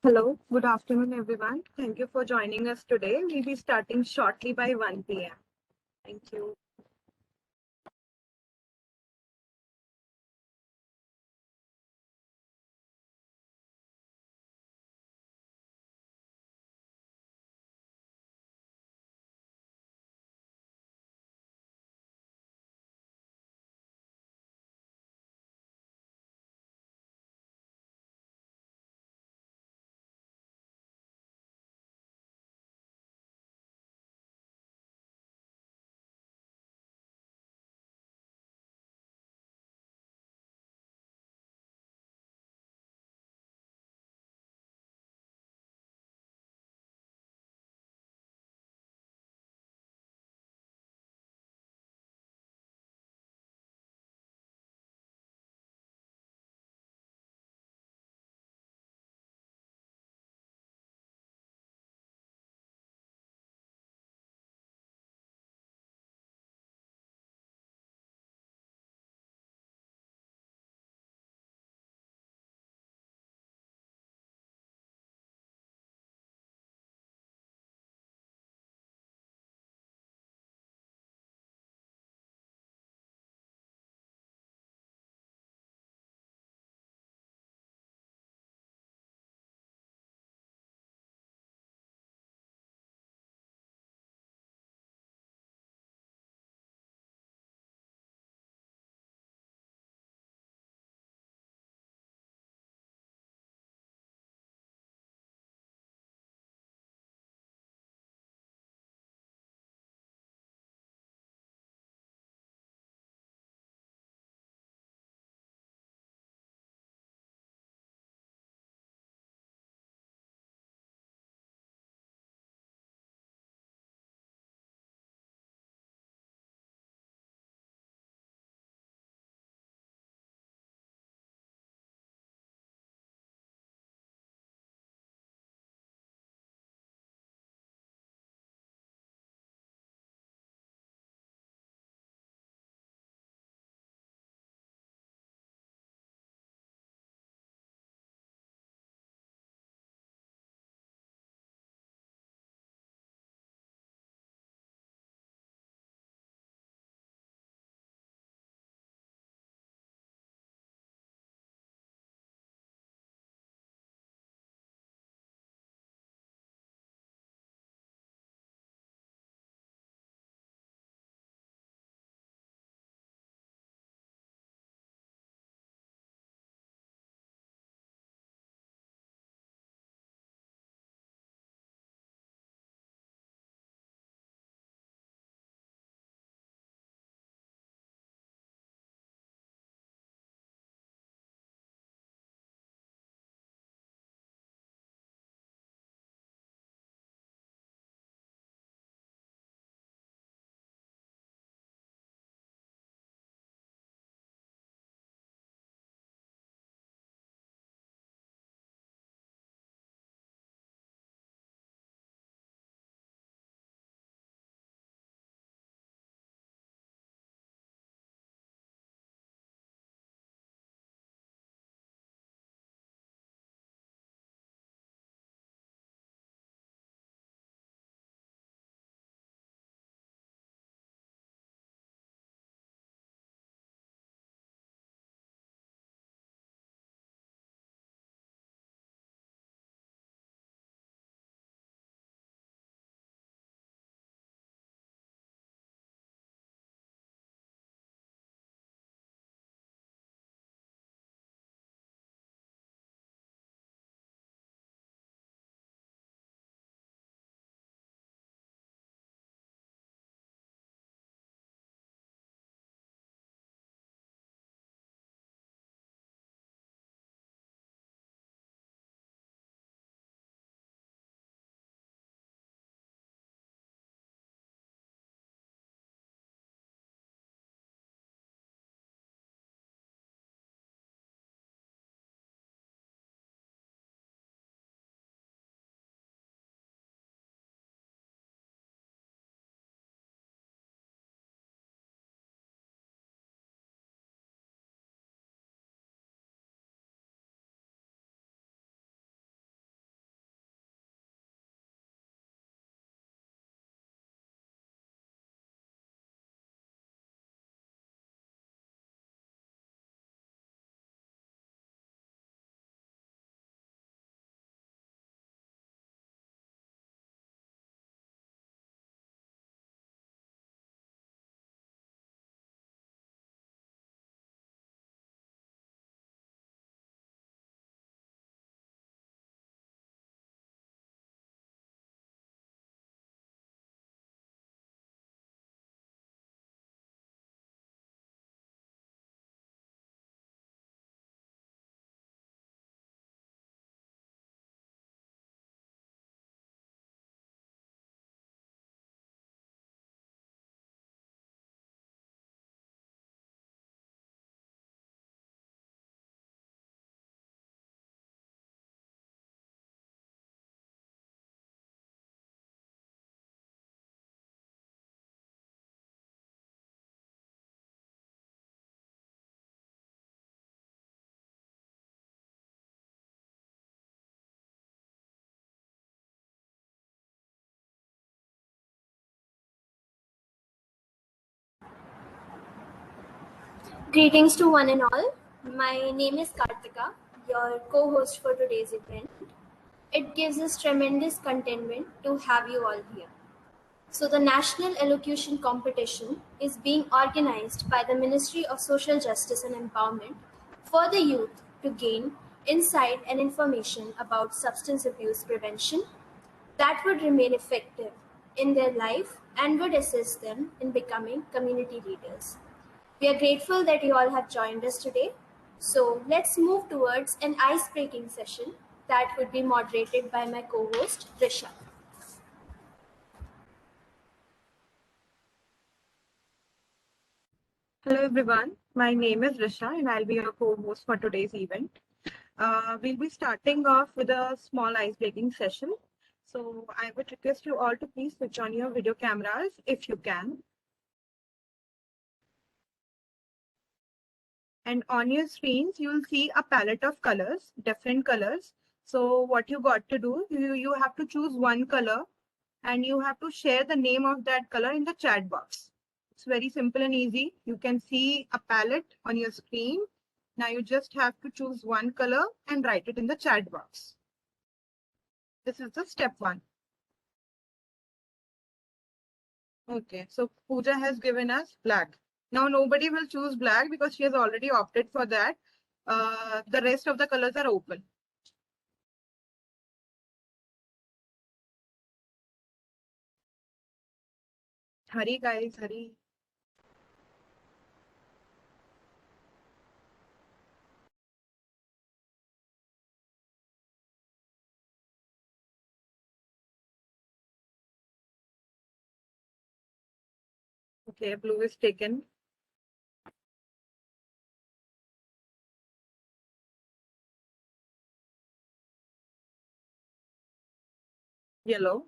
Hello, good afternoon, everyone. Thank you for joining us today. We'll be starting shortly by 1 p.m. Thank you. Greetings to one and all. My name is Kartika, your co-host for today's event. It gives us tremendous contentment to have you all here. So the National Elocution Competition is being organized by the Ministry of Social Justice and Empowerment for the youth to gain insight and information about substance abuse prevention that would remain effective in their life and would assist them in becoming community leaders. We are grateful that you all have joined us today. So let's move towards an ice-breaking session that would be moderated by my co-host, Risha. Hello everyone, my name is Risha and I'll be your co-host for today's event. We'll be starting off with a small ice-breaking session. So I would request you all to please switch on your video cameras if you can. And on your screens, you'll see a palette of colors, different colors. So what you got to do, you have to choose one color and you have to share the name of that color in the chat box. It's very simple and easy. You can see a palette on your screen. Now you just have to choose one color and write it in the chat box. This is the step one. Okay, so Pooja has given us black. Now nobody will choose black because she has already opted for that. The rest of the colors are open. Hurry guys, hurry. Okay, blue is taken. Yellow.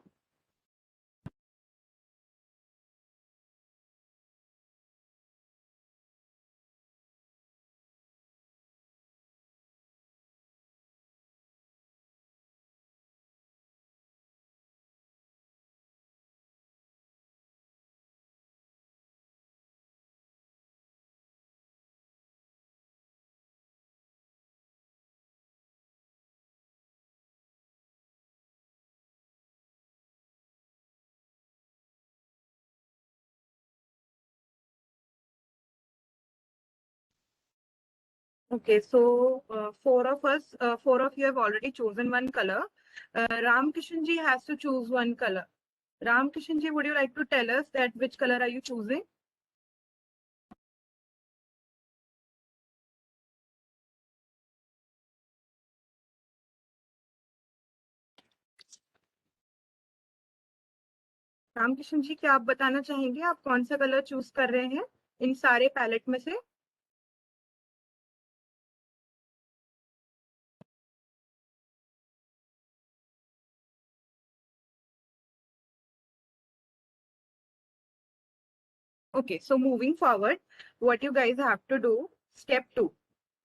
Okay, so four of you have already chosen one color. Ram Kishan ji has to choose one color. Ram Kishan ji, would you like to tell us that which color are you choosing? Ram Kishan ji, क्या आप बताना चाहेंगे आप कौन सा colour choose कर रहे हैं इन सारे पैलेट में से? Okay, so moving forward, what you guys have to do, step 2.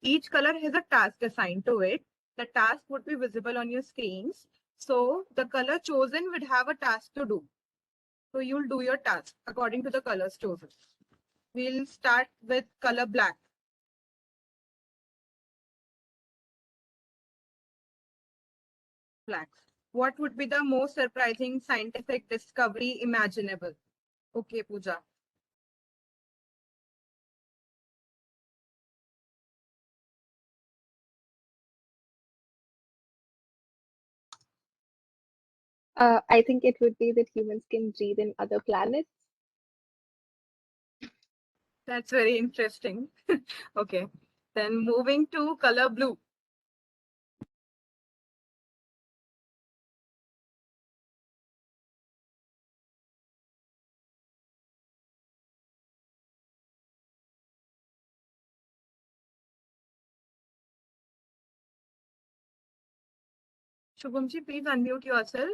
Each color has a task assigned to it. The task would be visible on your screens. So the color chosen would have a task to do. So you'll do your task according to the colors chosen. We'll start with color black. Black. What would be the most surprising scientific discovery imaginable? Okay, Pooja. I think it would be that humans can breathe in other planets. That's very interesting. Okay. Then moving to color blue. Shubham ji, please unmute yourself.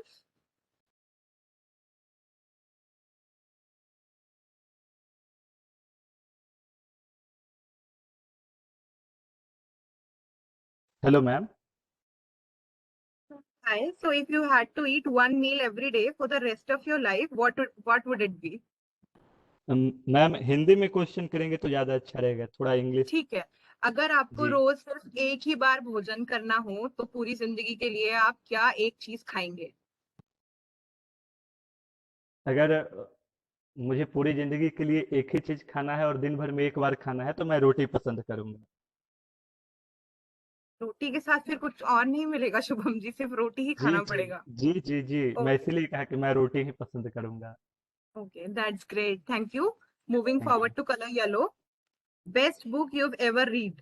Hello, ma'am. Hi. So if you had to eat one meal every day for the rest of your life, what would it be? Ma'am Hindi में question करेंगे तो ज्यादा अच्छा रहेगा, थोड़ा English. ठीक है। अगर आपको जी। रोज सिर्फ एक ही बार भोजन करना हो तो पूरी जिंदगी के लिए आप क्या एक चीज खाएंगे? अगर मुझे पूरी जिंदगी के लिए एक ही चीज खाना है और दिन भर में एक बार खाना है तो मैं रोटी पसंद करूंगा। रोटी के साथ फिर कुछ और नहीं मिलेगा शुभम जी, सिर्फ रोटी ही जी खाना जी पड़ेगा? जी जी जी, मैं ओके। इसीलिए कहा कि मैं रोटी ही पसंद करूंगा। Okay, that's great, thank you. Moving thank you. Forward to colour yellow. Best book you ever read,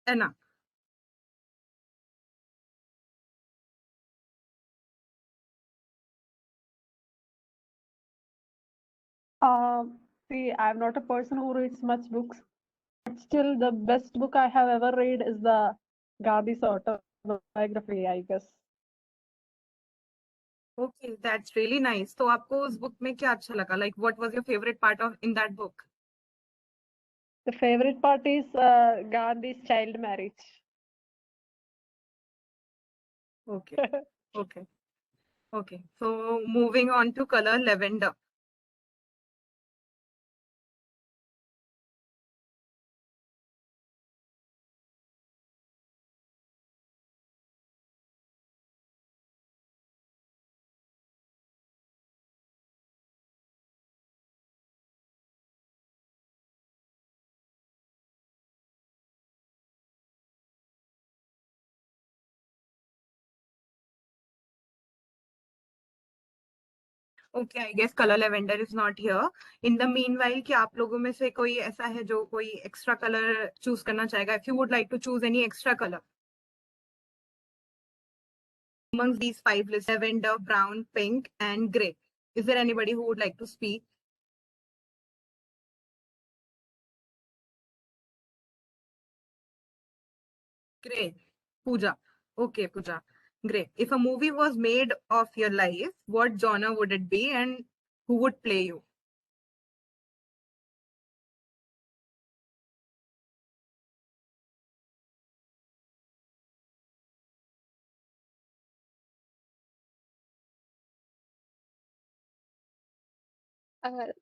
है ना? See, I'm not a person who reads much books, but still the best book I have ever read is the Gandhi's autobiography, I guess. Okay, that's really nice. तो आपको उस book में क्या अच्छा लगा? Like what was your favourite part of in that book? The favorite part is Gandhi's child marriage. Okay, okay, okay. So moving on to colour lavender. Okay, I guess colour lavender is not here. In the meanwhile, क्या आप लोगों में से कोई ऐसा है जो कोई एक्स्ट्रा कलर चूज करना चाहेगा? If you would like to choose any extra colour amongst these five lists: lavender, brown, pink, and gray. Is there anybody who would like to speak? Gray. Pooja. Okay, Pooja. Great. If a movie was made of your life, what genre would it be and who would play you?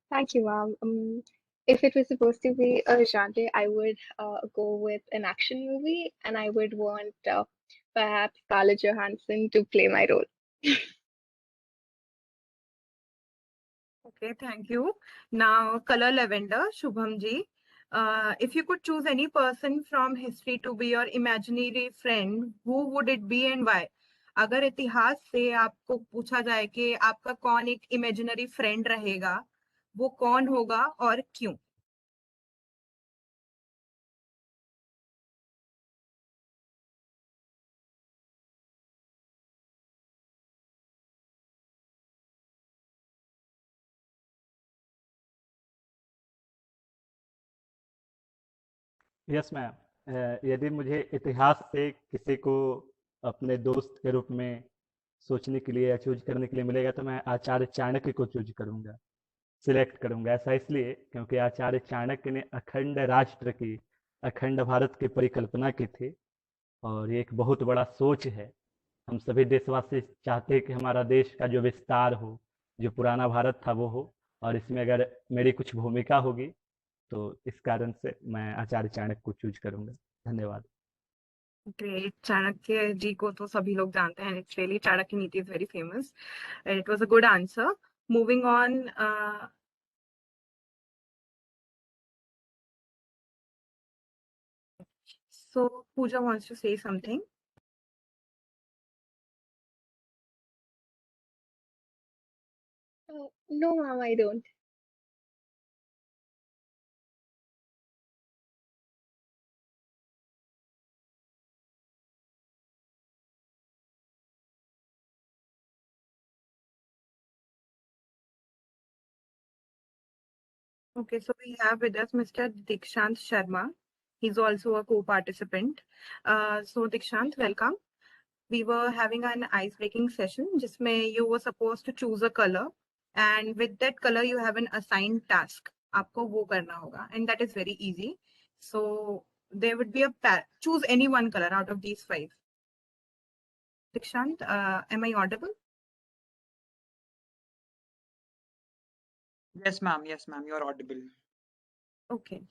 Thank you, ma'am. If it was supposed to be a genre, I would go with an action movie, and I would want perhaps Scarlett Johansson to play my role. Okay, thank you. Now, color lavender, Shubham ji. If you could choose any person from history to be your imaginary friend, who would it be and why? अगर इतिहास से आपको पूछा जाए कि आपका कौन एक इमेजिनरी फ्रेंड रहेगा, वो कौन होगा और क्यों? यस मैम, यदि मुझे इतिहास से किसी को अपने दोस्त के रूप में सोचने के लिए या चूज करने के लिए मिलेगा तो मैं आचार्य चाणक्य को चूज करूंगा, सिलेक्ट करूंगा। ऐसा इसलिए क्योंकि आचार्य चाणक्य ने अखंड राष्ट्र की, अखंड भारत की परिकल्पना की थी और ये एक बहुत बड़ा सोच है। हम सभी देशवासी चाहते हैं कि हमारा देश का जो विस्तार हो, जो पुराना भारत था वो हो, और इसमें अगर मेरी कुछ भूमिका होगी तो इस कारण से मैं आचार्य चाणक्य को चूज करूंगा। धन्यवाद। ग्रेट। चाणक्य जी को तो सभी लोग जानते हैं, इट्स रियली चाणक्य नीति is very famous. It was a good answer. Moving on, so Pooja wants to say something. No, ma'am, I don't. Okay, so we have with us Mr. Dikshant Sharma. He's also a co-participant. So Dikshant, welcome. We were having an ice-breaking session जिसमें you were supposed to choose a color, and with that color you have an assigned task. आपको वो करना होगा, and that is very easy. So there would be a choose any one color out of these five. Dikshant, am I audible? Yes, ma'am. Yes, ma'am. You're audible. Okay.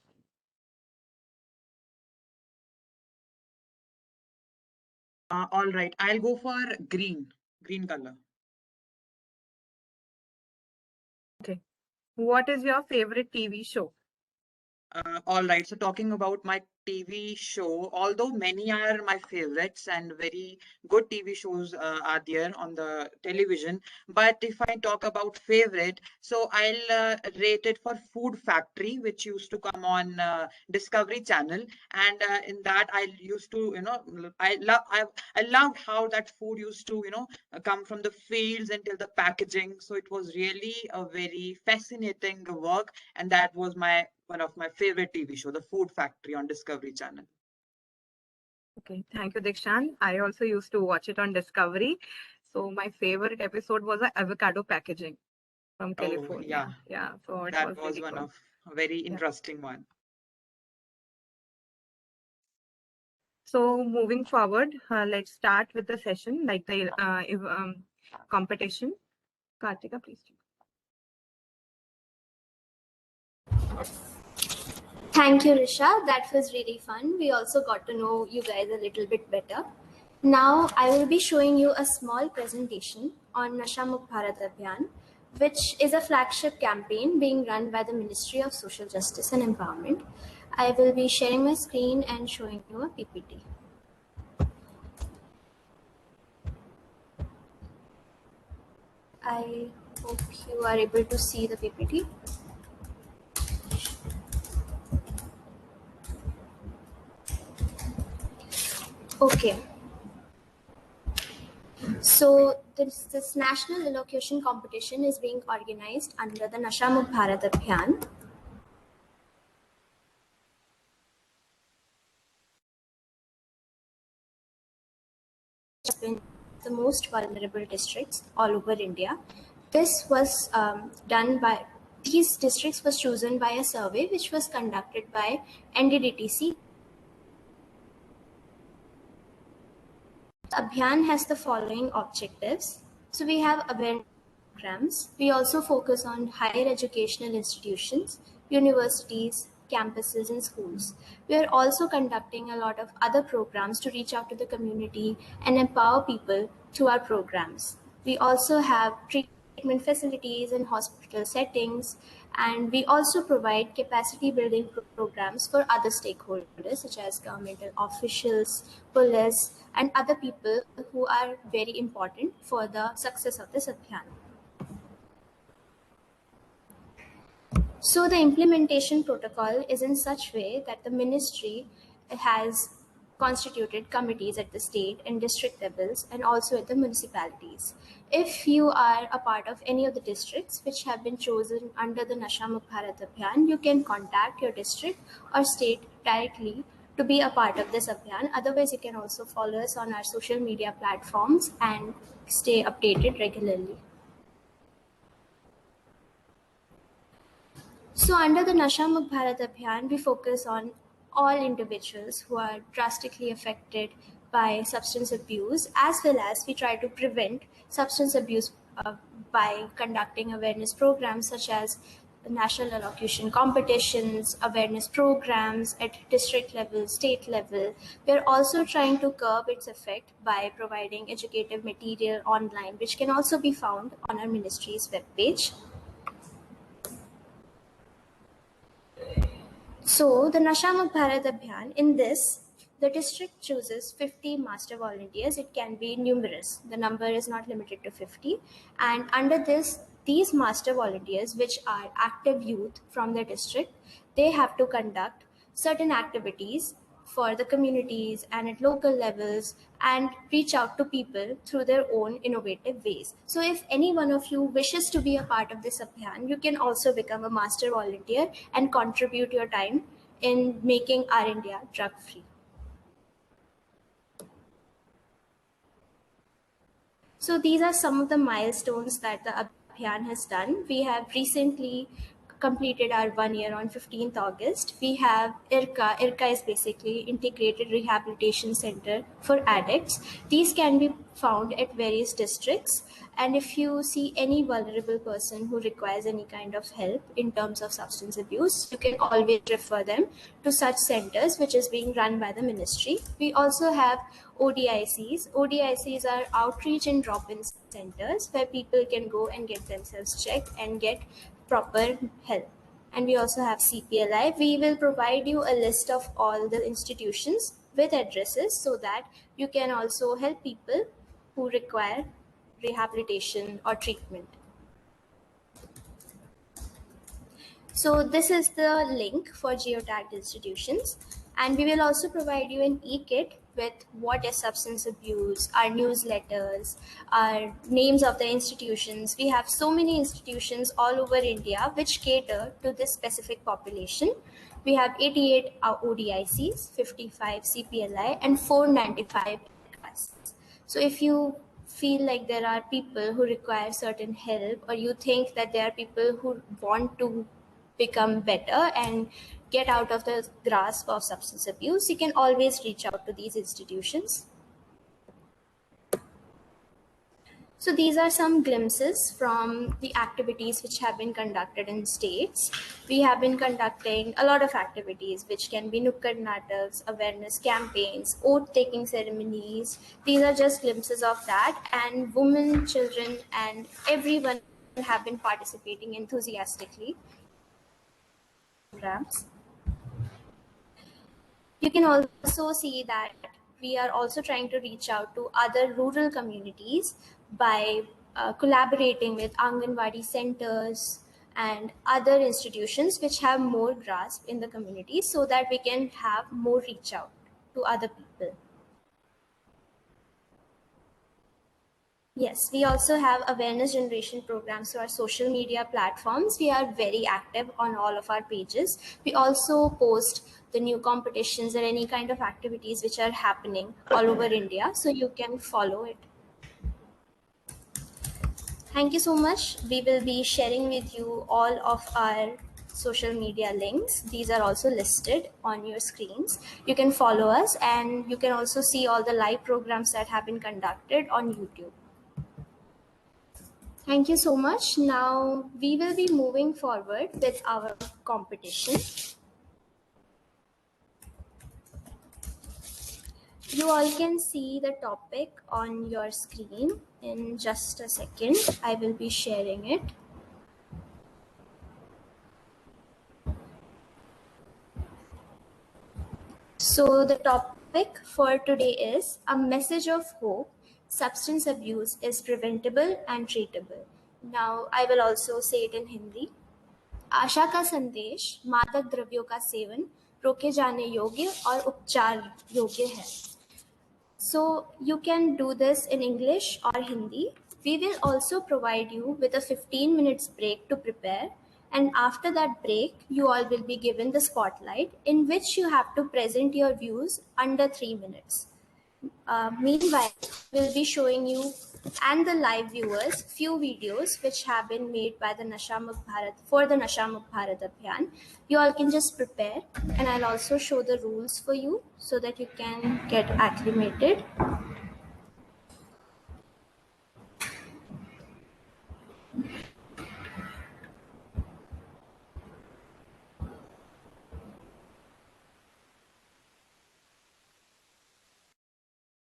All right. I'll go for green. Green color. Okay. What is your favorite TV show? All right. So talking about my TV show, although many are my favorites and very good TV shows are there on the television, but if I talk about favorite, so I'll rate it for Food Factory, which used to come on Discovery Channel, and in that I used to, I loved how that food used to, come from the fields until the packaging. So it was really a very fascinating work, and that was one of my favorite TV show, The Food Factory on Discovery Channel. Okay, thank you, Dikshan. I also used to watch it on Discovery. So my favorite episode was a avocado packaging from Oh, yeah, California. Yeah, so it that was was really one good. of a very Yeah. interesting one. So moving forward, let's start with the session, like the competition. Kartika, please. Thank you, Risha. That was really fun. We also got to know you guys a little bit better. Now, I will be showing you a small presentation on Nasha Mukh Bharat Abhiyan, which is a flagship campaign being run by the Ministry of Social Justice and Empowerment. I will be sharing my screen and showing you a PPT. I hope you are able to see the PPT. Okay. So this national elocution competition is being organized under the Nasha Mukh Bharat Abhiyan. Been the most vulnerable districts all over India. This was done by these districts was chosen by a survey which was conducted by NDDTC. Abhiyan has the following objectives. So we have awareness programs. We also focus on higher educational institutions, universities, campuses, and schools. We are also conducting a lot of other programs to reach out to the community and empower people through our programs. We also have treatment facilities in hospital settings, and we also provide capacity building programs for other stakeholders such as governmental officials, police, and other people who are very important for the success of this Abhiyan. So the implementation protocol is in such way that the ministry has constituted committees at the state and district levels and also at the municipalities. If you are a part of any of the districts which have been chosen under the Nasha Mukh Bharat Abhiyan, you can contact your district or state directly to be a part of this Abhiyan. Otherwise, you can also follow us on our social media platforms and stay updated regularly. So under the Nasha Mukh Bharat Abhiyan, we focus on all individuals who are drastically affected by substance abuse, as well as we try to prevent substance abuse by conducting awareness programs such as national elocution competitions, awareness programs at district level, state level. We are also trying to curb its effect by providing educative material online, which can also be found on our ministry's webpage. So the Nasha Mukh Bharat Abhiyan, in this, the district chooses 50 master volunteers. It can be numerous. The number is not limited to 50. And under this, these master volunteers, which are active youth from the district, they have to conduct certain activities for the communities and at local levels and reach out to people through their own innovative ways. So if any one of you wishes to be a part of this Abhiyan, you can also become a master volunteer and contribute your time in making our India drug free. So these are some of the milestones that the Abhiyan has done. We have recently completed our 1 year on 15th August. We have IRCA. IRCA is basically Integrated Rehabilitation Center for Addicts. These can be found at various districts. And if you see any vulnerable person who requires any kind of help in terms of substance abuse, you can always refer them to such centers, which is being run by the ministry. We also have ODICs. ODICs are outreach and drop-in centers where people can go and get themselves checked and get proper help. And we also have CPLI. We will provide you a list of all the institutions with addresses so that you can also help people who require rehabilitation or treatment. So this is the link for geotagged institutions, and we will also provide you an e-kit with what is substance abuse, our newsletters, our names of the institutions. We have so many institutions all over India which cater to this specific population. We have 88 ODICs, 55 CPLI, and 495 ICAs. So if you feel like there are people who require certain help, or you think that there are people who want to become better and get out of the grasp of substance abuse, you can always reach out to these institutions. So these are some glimpses from the activities which have been conducted in states. We have been conducting a lot of activities, which can be nukkad nataks, awareness campaigns, oath-taking ceremonies. These are just glimpses of that, and women, children, and everyone have been participating enthusiastically. Programs. You can also see that we are also trying to reach out to other rural communities by collaborating with Anganwadi centers and other institutions which have more grasp in the community, so that we can have more reach out to other people. Yes, we also have awareness generation programs through our social media platforms. We are very active on all of our pages. We also post the new competitions or any kind of activities which are happening all over India, so you can follow it. Thank you so much. We will be sharing with you all of our social media links. These are also listed on your screens. You can follow us, and you can also see all the live programs that have been conducted on YouTube. Thank you so much. Now we will be moving forward with our competition. You all can see the topic on your screen in just a second. I will be sharing it. So the topic for today is a message of hope. Substance abuse is preventable and treatable. Now I will also say it in Hindi. आशा का संदेश मादक द्रव्यों का seven रोके जाने योग्य और उपचार योग्य है. So you can do this in English or Hindi. We will also provide you with a 15 minutes break to prepare, and after that break you all will be given the spotlight, in which you have to present your views under 3 minutes. Meanwhile, we'll be showing you and the live viewers few videos which have been made by the Nasha Mukt Bharat for the Nasha Mukt Bharat Abhiyan. You all can just prepare, and I'll also show the rules for you so that you can get acclimated.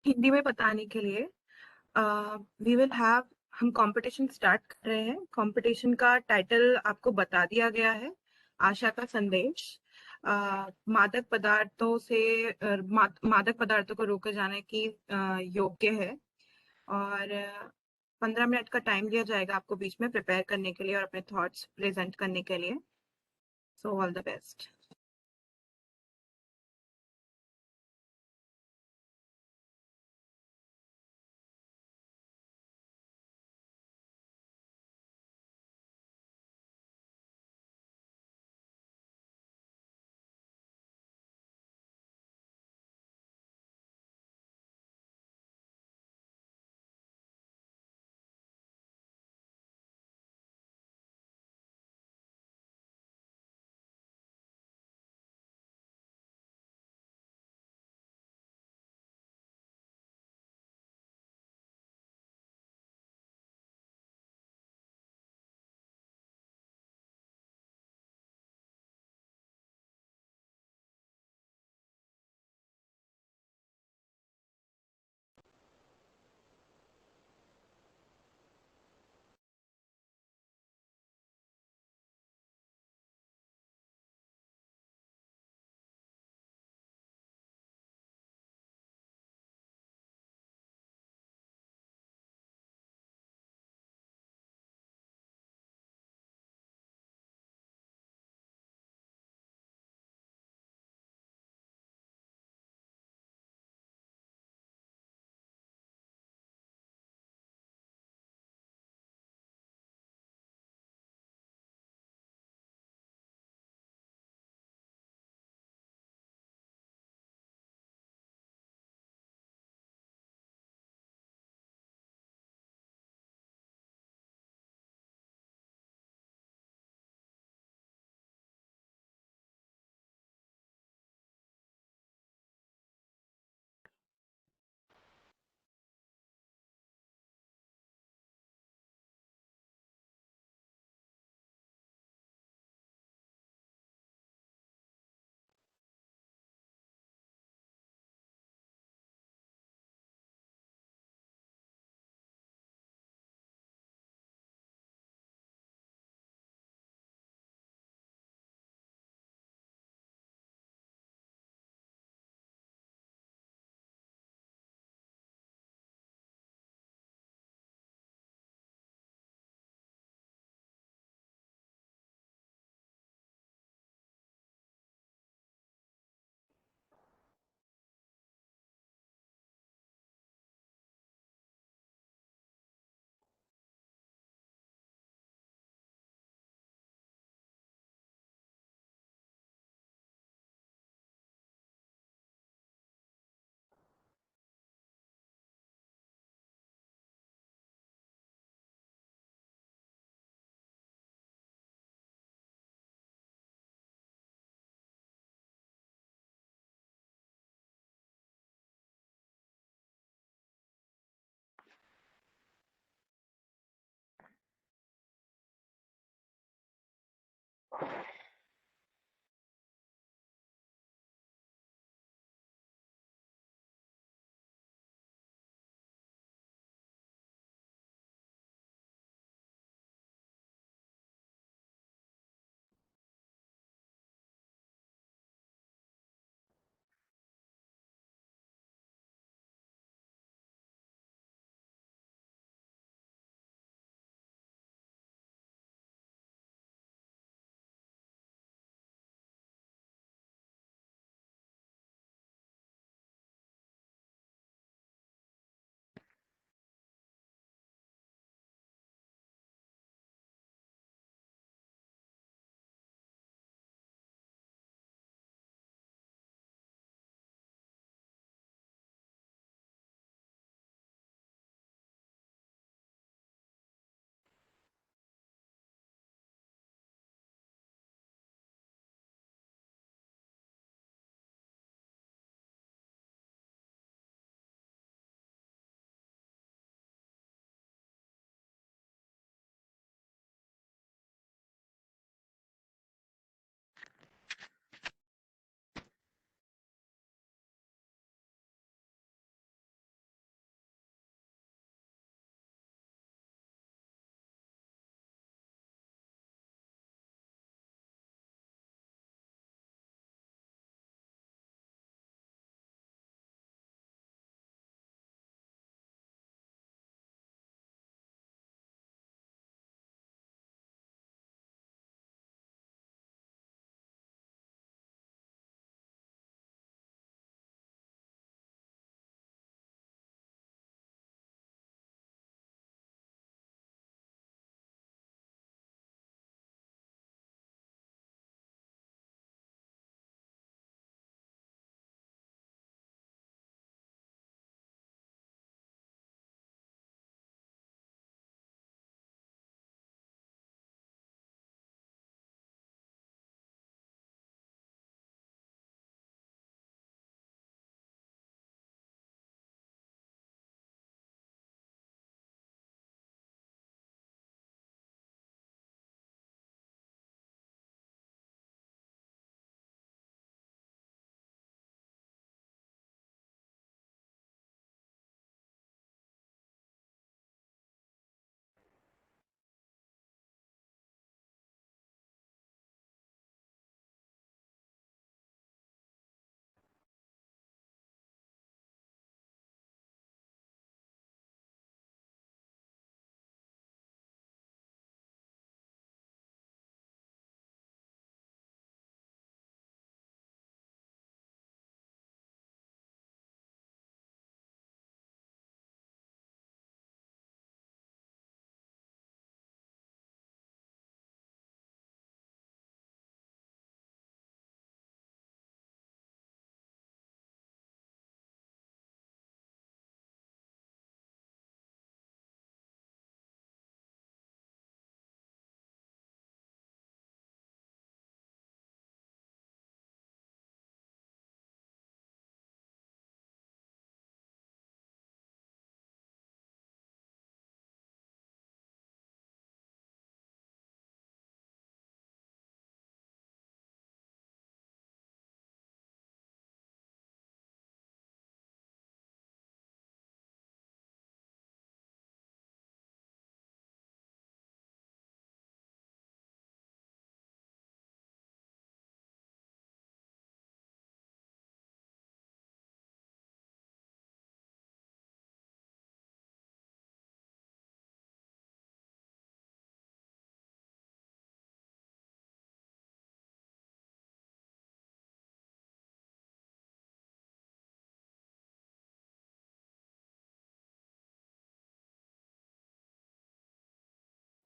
Hindi में बताने के लिए we will have हम competition start कर रहे हैं. Competition का title आपको बता दिया गया है, आशा का संदेश. मादक पदार्थों को रोके जाने की योग्य है, और 15 मिनट का टाइम दिया जाएगा आपको बीच में प्रिपेयर करने के लिए और अपने थॉट्स प्रेजेंट करने के लिए. So all the best.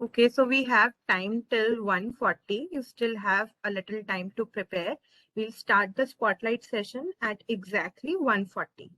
Okay, so we have time till 1:40. You still have a little time to prepare. We'll start the spotlight session at exactly 1:40.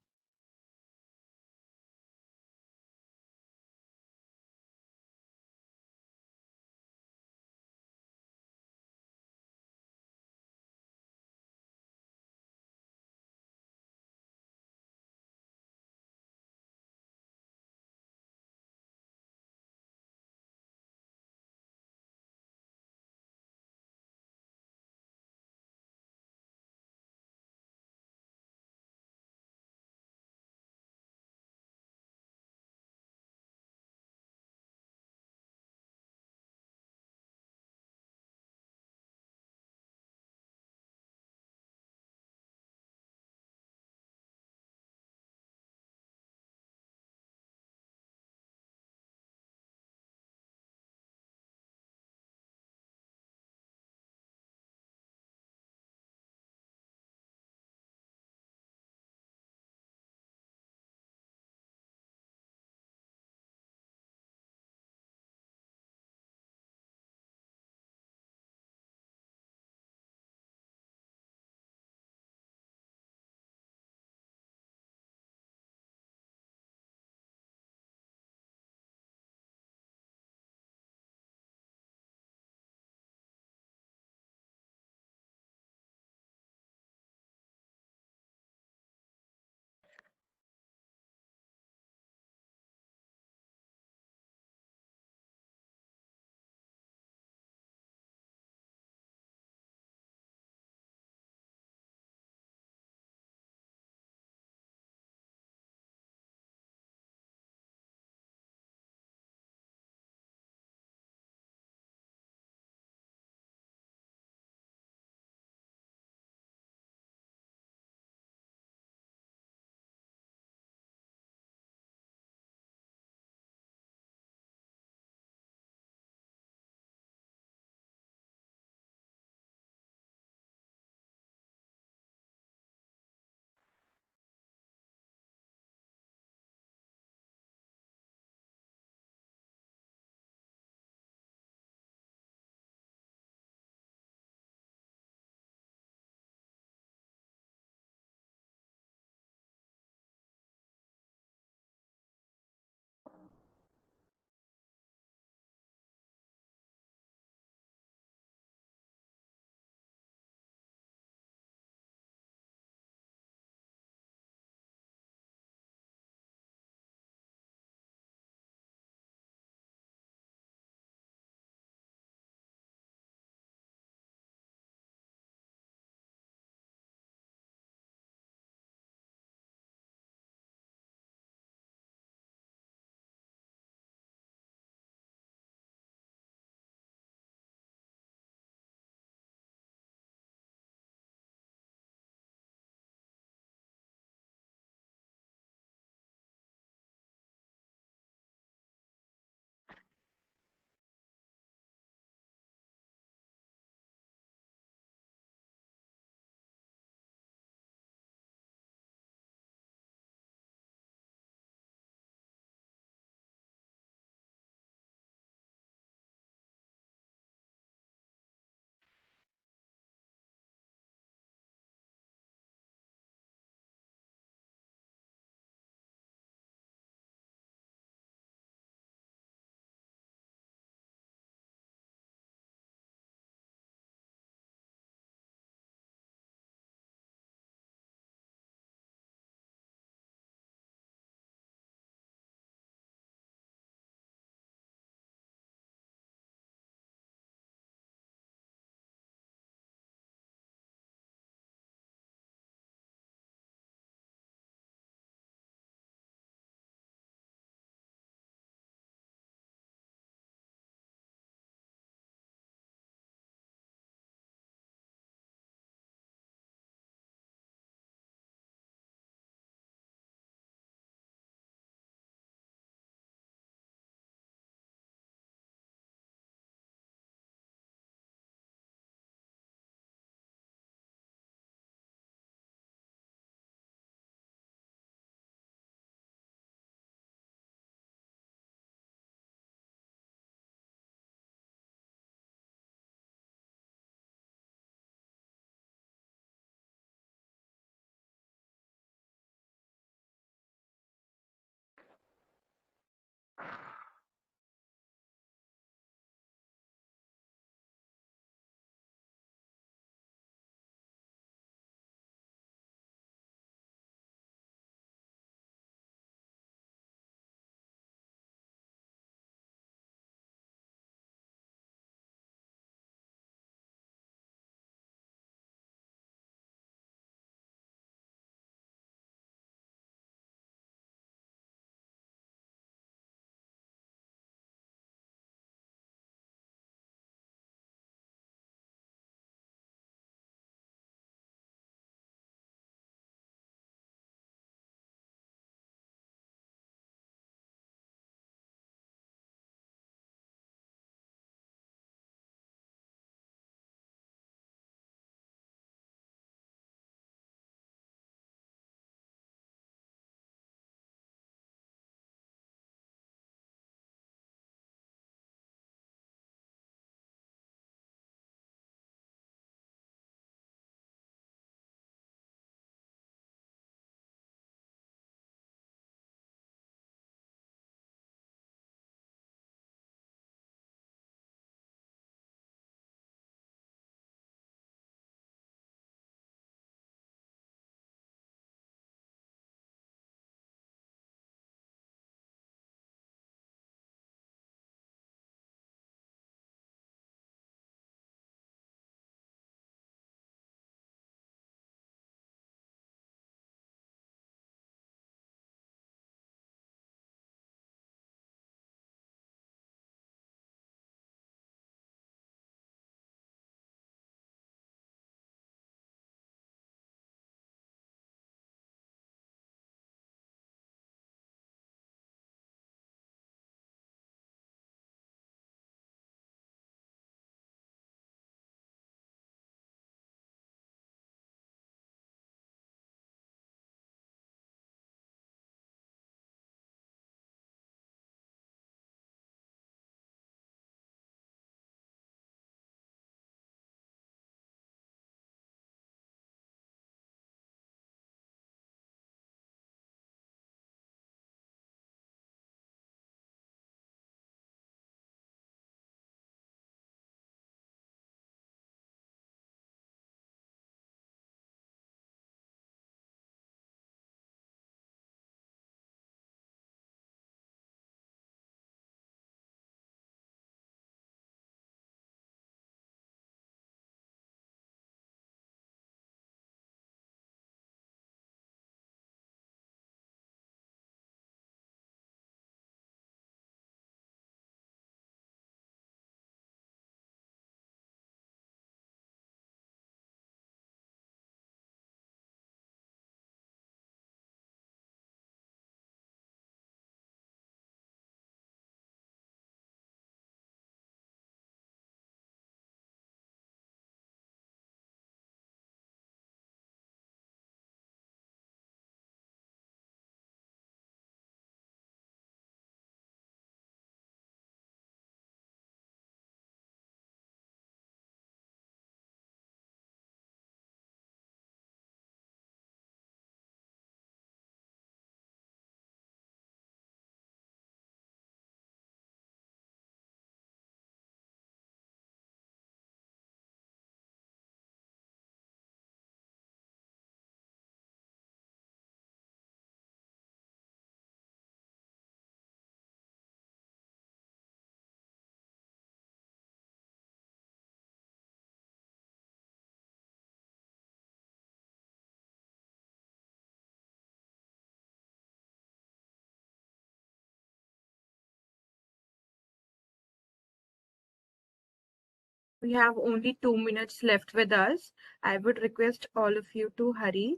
We have only 2 minutes left with us. I would request all of you to hurry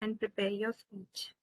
and prepare your speech.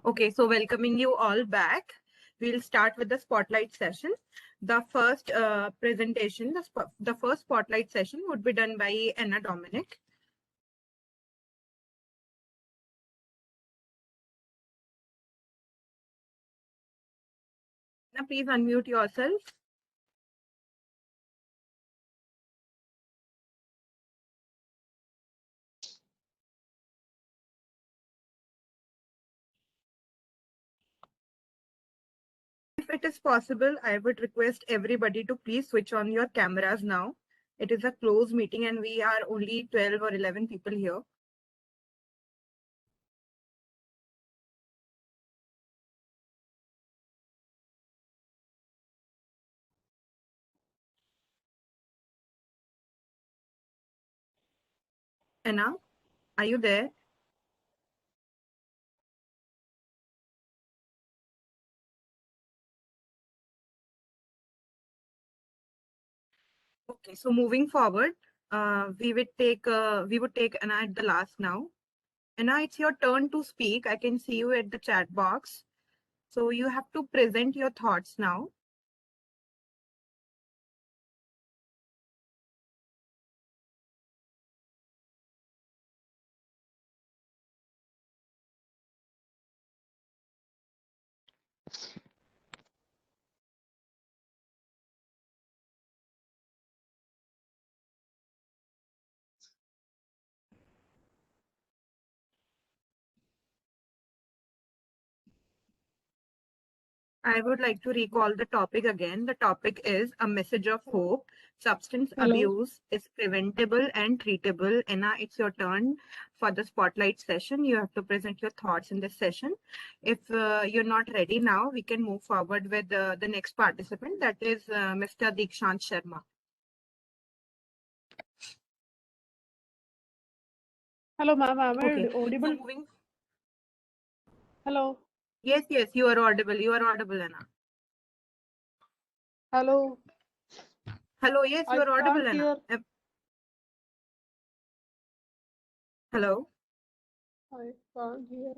Okay, so welcoming you all back. We'll start with the spotlight session. The first presentation, the first spotlight session would be done by Anna Dominic. Now, please unmute yourself. If it is possible, I would request everybody to please switch on your cameras now. It is a closed meeting and we are only 12 or 11 people here. Anna, are you there? Okay, so moving forward, we would take Anna at the last now. Anna, it's your turn to speak. I can see you at the chat box. So you have to present your thoughts now. I would like to recall the topic again. The topic is a message of hope. Substance Hello. abuse is preventable and treatable. Anna, it's your turn for the spotlight session. You have to present your thoughts in this session. If you're not ready now, we can move forward with the next participant. That is Mr. Deekshant Sharma. Hello, ma'am. Am I Okay. audible? So moving. Hello. Yes, you are audible. You are audible, Anna. Hello. Hello, yes, you I are audible, can't Anna. hear. Hello. I can't hear.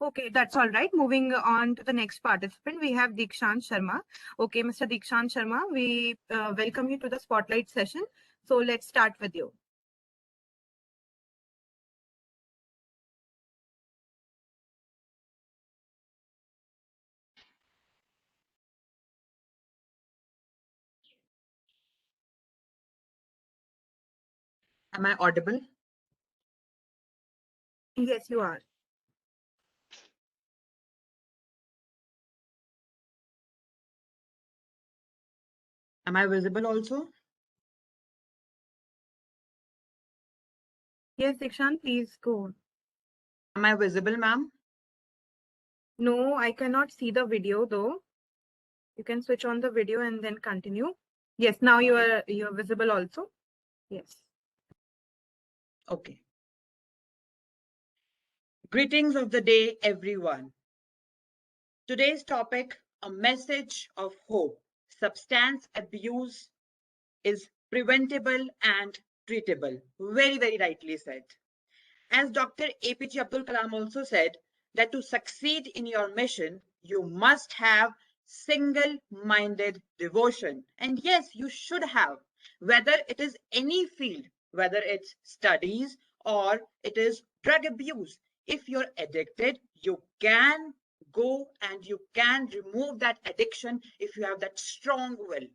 Okay, that's all right. Moving on to the next participant, we have Deekshant Sharma. Okay, Mr. Deekshant Sharma, we welcome you to the spotlight session. So let's start with you. Am I audible? Yes, you are. Am I visible also? Yes, Dikshan, please go. Am I visible, ma'am? No, I cannot see the video though. You can switch on the video and then continue. Yes, now you're visible also. Yes. Okay. Greetings of the day, everyone. Today's topic, a message of hope. Substance abuse is preventable and treatable. Very, very rightly said. As Dr. APJ Abdul Kalam also said, that to succeed in your mission, you must have single-minded devotion. And yes, you should have, whether it is any field, whether it's studies or it is drug abuse. If you're addicted, you can go and you can remove that addiction if you have that strong will.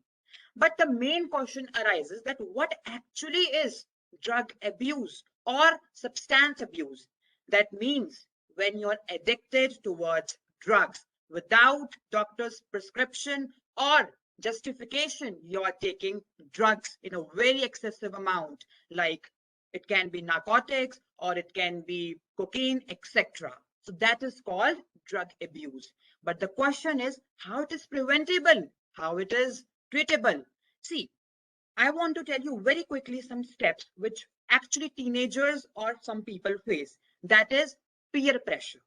But the main question arises that what actually is drug abuse or substance abuse? That means when you're addicted towards drugs without doctor's prescription or justification, you are taking drugs in a very excessive amount, like it can be narcotics or it can be cocaine, etc. So that is called drug abuse. But the question is how it is preventable, how it is treatable. See, I want to tell you very quickly some steps which actually teenagers or some people face. That is peer pressure.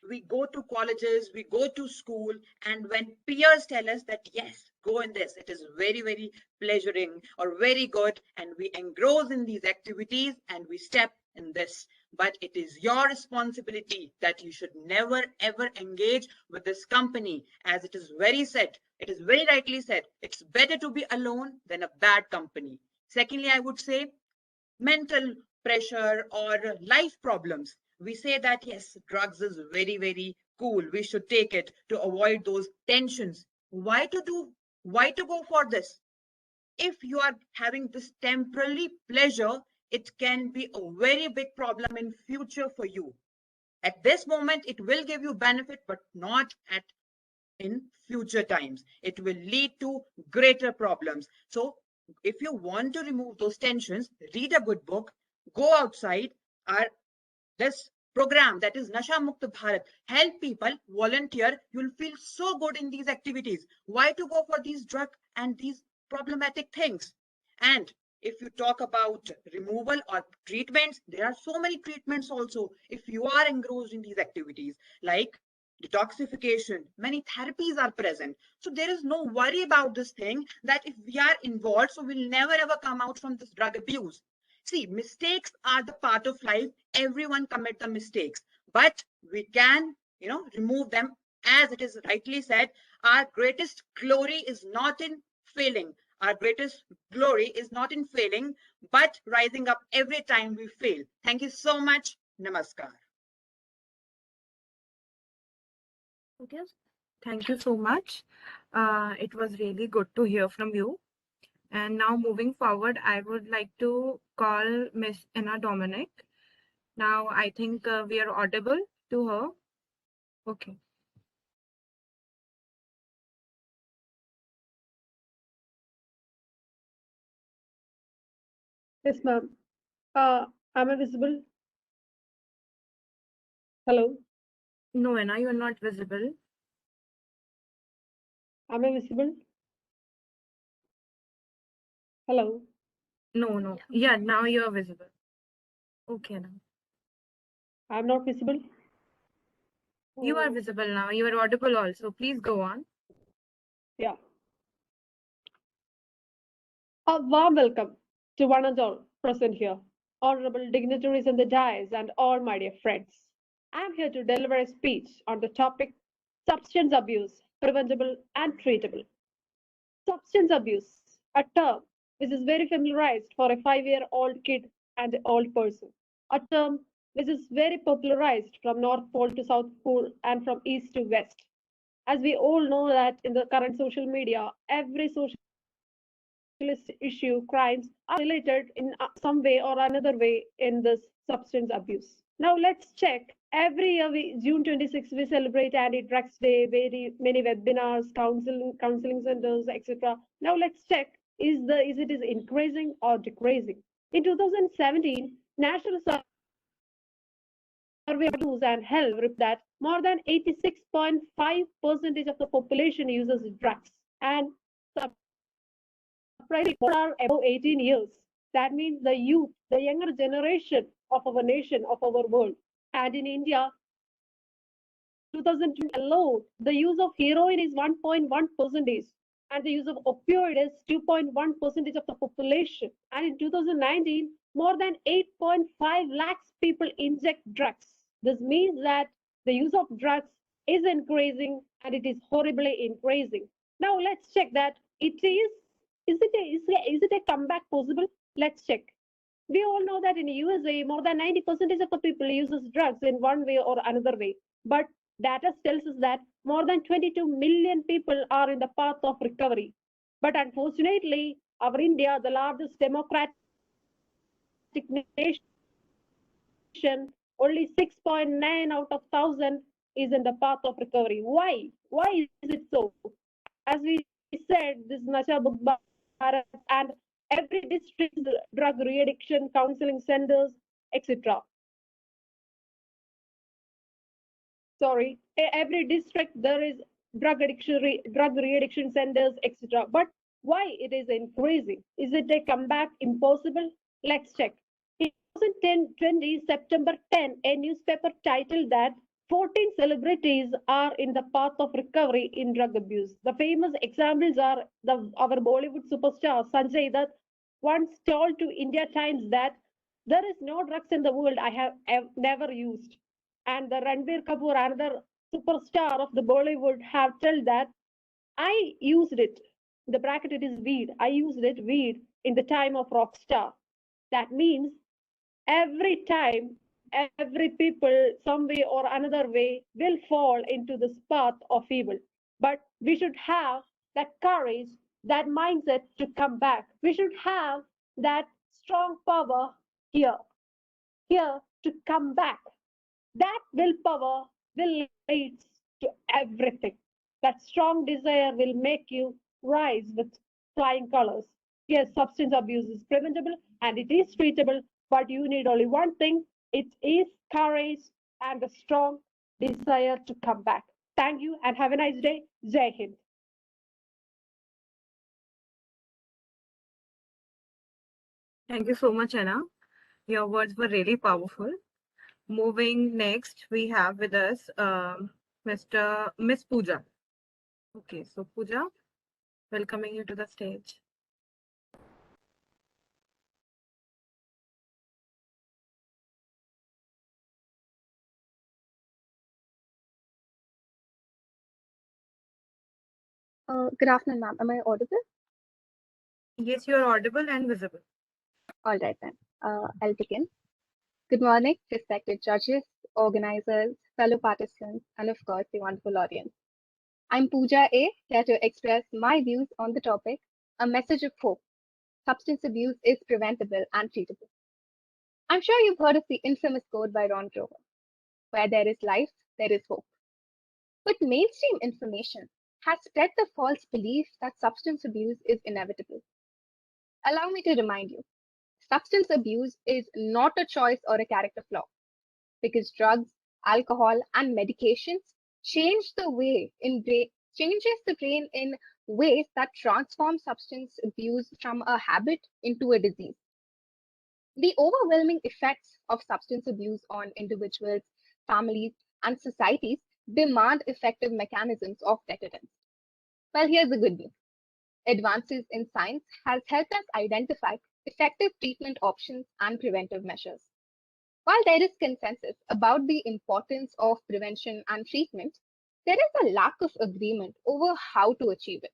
We go to colleges, we go to school, and when peers tell us that, yes, go in this, it is very, very pleasuring or very good, and we engross in these activities and we step in this. But it is your responsibility that you should never ever engage with this company, as it is very said, it is very rightly said, it's better to be alone than a bad company. Secondly, I would say mental pressure or life problems. We say that yes, drugs is very, very cool. We should take it to avoid those tensions. Why to go for this? If you are having this temporary pleasure, it can be a very big problem in future for you. At this moment, it will give you benefit, but not at in future times. It will lead to greater problems. So if you want to remove those tensions, read a good book, go outside. Our this program, that is Nasha Mukta Bharat, help people volunteer. You'll feel so good in these activities. Why to go for these drug and these problematic things? And if you talk about removal or treatments, there are so many treatments also if you are engrossed in these activities, like detoxification. Many therapies are present. So there is no worry about this thing that if we are involved, so we'll never ever come out from this drug abuse. See, mistakes are the part of life. Everyone commit the mistakes, but we can, remove them. As it is rightly said, our greatest glory is not in failing. Our greatest glory is not in failing, but rising up every time we fail. Thank you so much. Namaskar. Okay. Thank you so much. It was really good to hear from you. And now moving forward, I would like to call Miss Anna Dominic. Now I think we are audible to her. Okay. Yes, ma'am. Am I visible? Hello? No, Anna, you are not visible. Am I visible? Hello? No, no. Yeah, now you are visible. Okay, Anna. I'm not visible? You are Oh, visible now. You are audible also. Please go on. yeah. A warm welcome to one and all present here, honorable dignitaries in the dais, and all my dear friends. I'm here to deliver a speech on the topic substance abuse, preventable and treatable. Substance abuse, a term which is very familiarized for a 5-year-old kid and an old person, a term which is very popularized from North Pole to South Pole and from East to West. As we all know that in the current social media, every social issue, crimes are related in some way or another way in this substance abuse. Now let's check. Every year, June 26th, we celebrate Anti-Drugs Day, very many webinars, counseling centers, etc. Now let's check: is it is increasing or decreasing? In 2017, National Survey of Use and Health that more than 86.5% of the population uses drugs, and surprisingly, more are above 18 years. That means the youth, the younger generation of our nation, of our world. And in India, 2020 alone, the use of heroin is 1.1 percentage, and the use of opioid is 2.1 percentage of the population. And in 2019, more than 8.5 lakhs people inject drugs. This means that the use of drugs is increasing, and it is horribly increasing. Now let's check that it is it a comeback possible? Let's check. We all know that in USA, more than 90% of the people uses drugs in one way or another way. But data tells us that more than 22 million people are in the path of recovery. But unfortunately, our India, the largest democratic nation, only 6.9 out of 1,000 is in the path of recovery. Why? Why is it so? As we said, this Nasha Mukta Bharat and every district drug re-addiction counseling centers, etc. Sorry, every district there is drug re-addiction centers, etc. But why it is increasing? Is it a comeback impossible? Let's check. In 2020, September 10, a newspaper titled that 14 celebrities are in the path of recovery in drug abuse. The famous examples are our Bollywood superstar Sanjay Dutt once told to India Times that there is no drugs in the world I have never used. And the Ranbir Kapoor, another superstar of the Bollywood, have told that I used it. The bracket it is weed. I used it weed in the time of rock star. That means every time, every people, some way or another way, will fall into this path of evil. But we should have that courage, that mindset to come back. We should have that strong power here to come back. That willpower will lead to everything. That strong desire will make you rise with flying colors. Yes, substance abuse is preventable and it is treatable, but you need only one thing: it is courage and a strong desire to come back. Thank you and have a nice day. Jai Hind. Thank you so much, Anna. Your words were really powerful. Moving next, we have with us Miss Pooja. Okay, so Pooja, welcoming you to the stage. Good afternoon, ma'am. Am I audible? Yes, you are audible and visible. All right then. I'll begin. Good morning, respected judges, organizers, fellow participants, and of course, the wonderful audience. I'm Pooja A, here to express my views on the topic, a message of hope. Substance abuse is preventable and treatable. I'm sure you've heard of the infamous quote by Ron Grover, where there is life, there is hope. But mainstream information has spread the false belief that substance abuse is inevitable. Allow me to remind you, substance abuse is not a choice or a character flaw, because drugs, alcohol, and medications changes the brain in ways that transform substance abuse from a habit into a disease. The overwhelming effects of substance abuse on individuals, families, and societies demand effective mechanisms of deterrence. Well, here's the good news. Advances in science has helped us identify effective treatment options and preventive measures. While there is consensus about the importance of prevention and treatment, there is a lack of agreement over how to achieve it.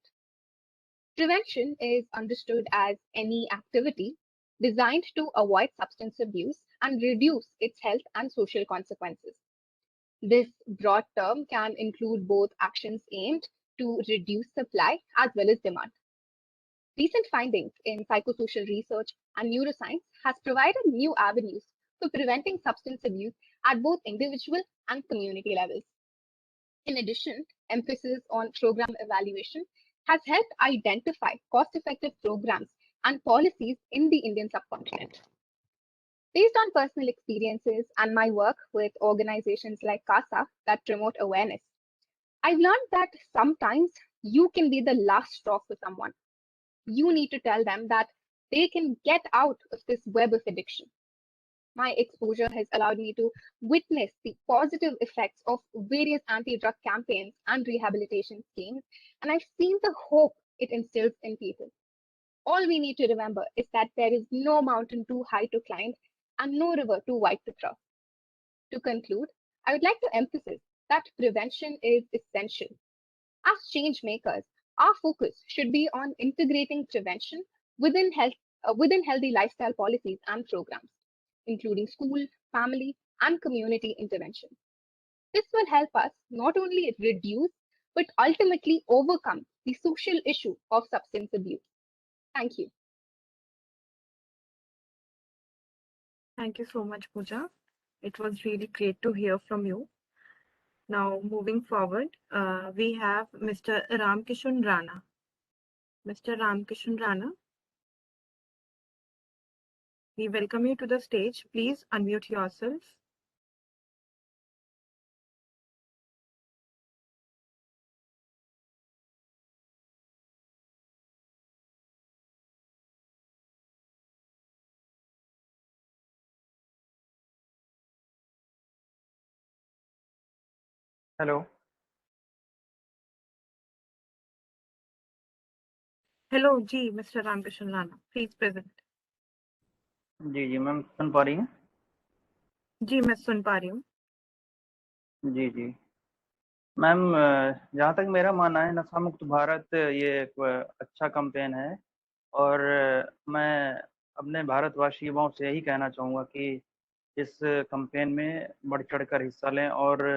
Prevention is understood as any activity designed to avoid substance abuse and reduce its health and social consequences. This broad term can include both actions aimed to reduce supply as well as demand. Recent findings in psychosocial research and neuroscience has provided new avenues for preventing substance abuse at both individual and community levels. In addition, emphasis on program evaluation has helped identify cost-effective programs and policies in the Indian subcontinent. Based on personal experiences and my work with organizations like CASA that promote awareness, I've learned that sometimes you can be the last straw for someone. You need to tell them that they can get out of this web of addiction. My exposure has allowed me to witness the positive effects of various anti-drug campaigns and rehabilitation schemes, and I've seen the hope it instills in people. All we need to remember is that there is no mountain too high to climb and no river too wide to cross. To conclude, I would like to emphasize that prevention is essential. As change makers, our focus should be on integrating prevention within healthy lifestyle policies and programs, including school, family, and community intervention. This will help us not only reduce but ultimately overcome the social issue of substance abuse. Thank you. Thank you so much, Pooja. It was really great to hear from you. Now, moving forward, we have Mr. Ramkishan Rana. Mr. Ramkishan Rana, we welcome you to the stage. Please unmute yourself. Hello Hello, जी, Mr. Ramkishan Rana. Please present. जी जी ma'am सुन पा रही हैं? जी, मैं सुन पा रही हूँ. जी जी मैम, जहाँ तक मेरा मानना है, नशा मुक्त भारत ये एक अच्छा कैंपेन है और मैं अपने भारतवासी युवाओं से यही कहना चाहूँगा कि इस कैंपेन में बढ़ चढ़कर हिस्सा लें और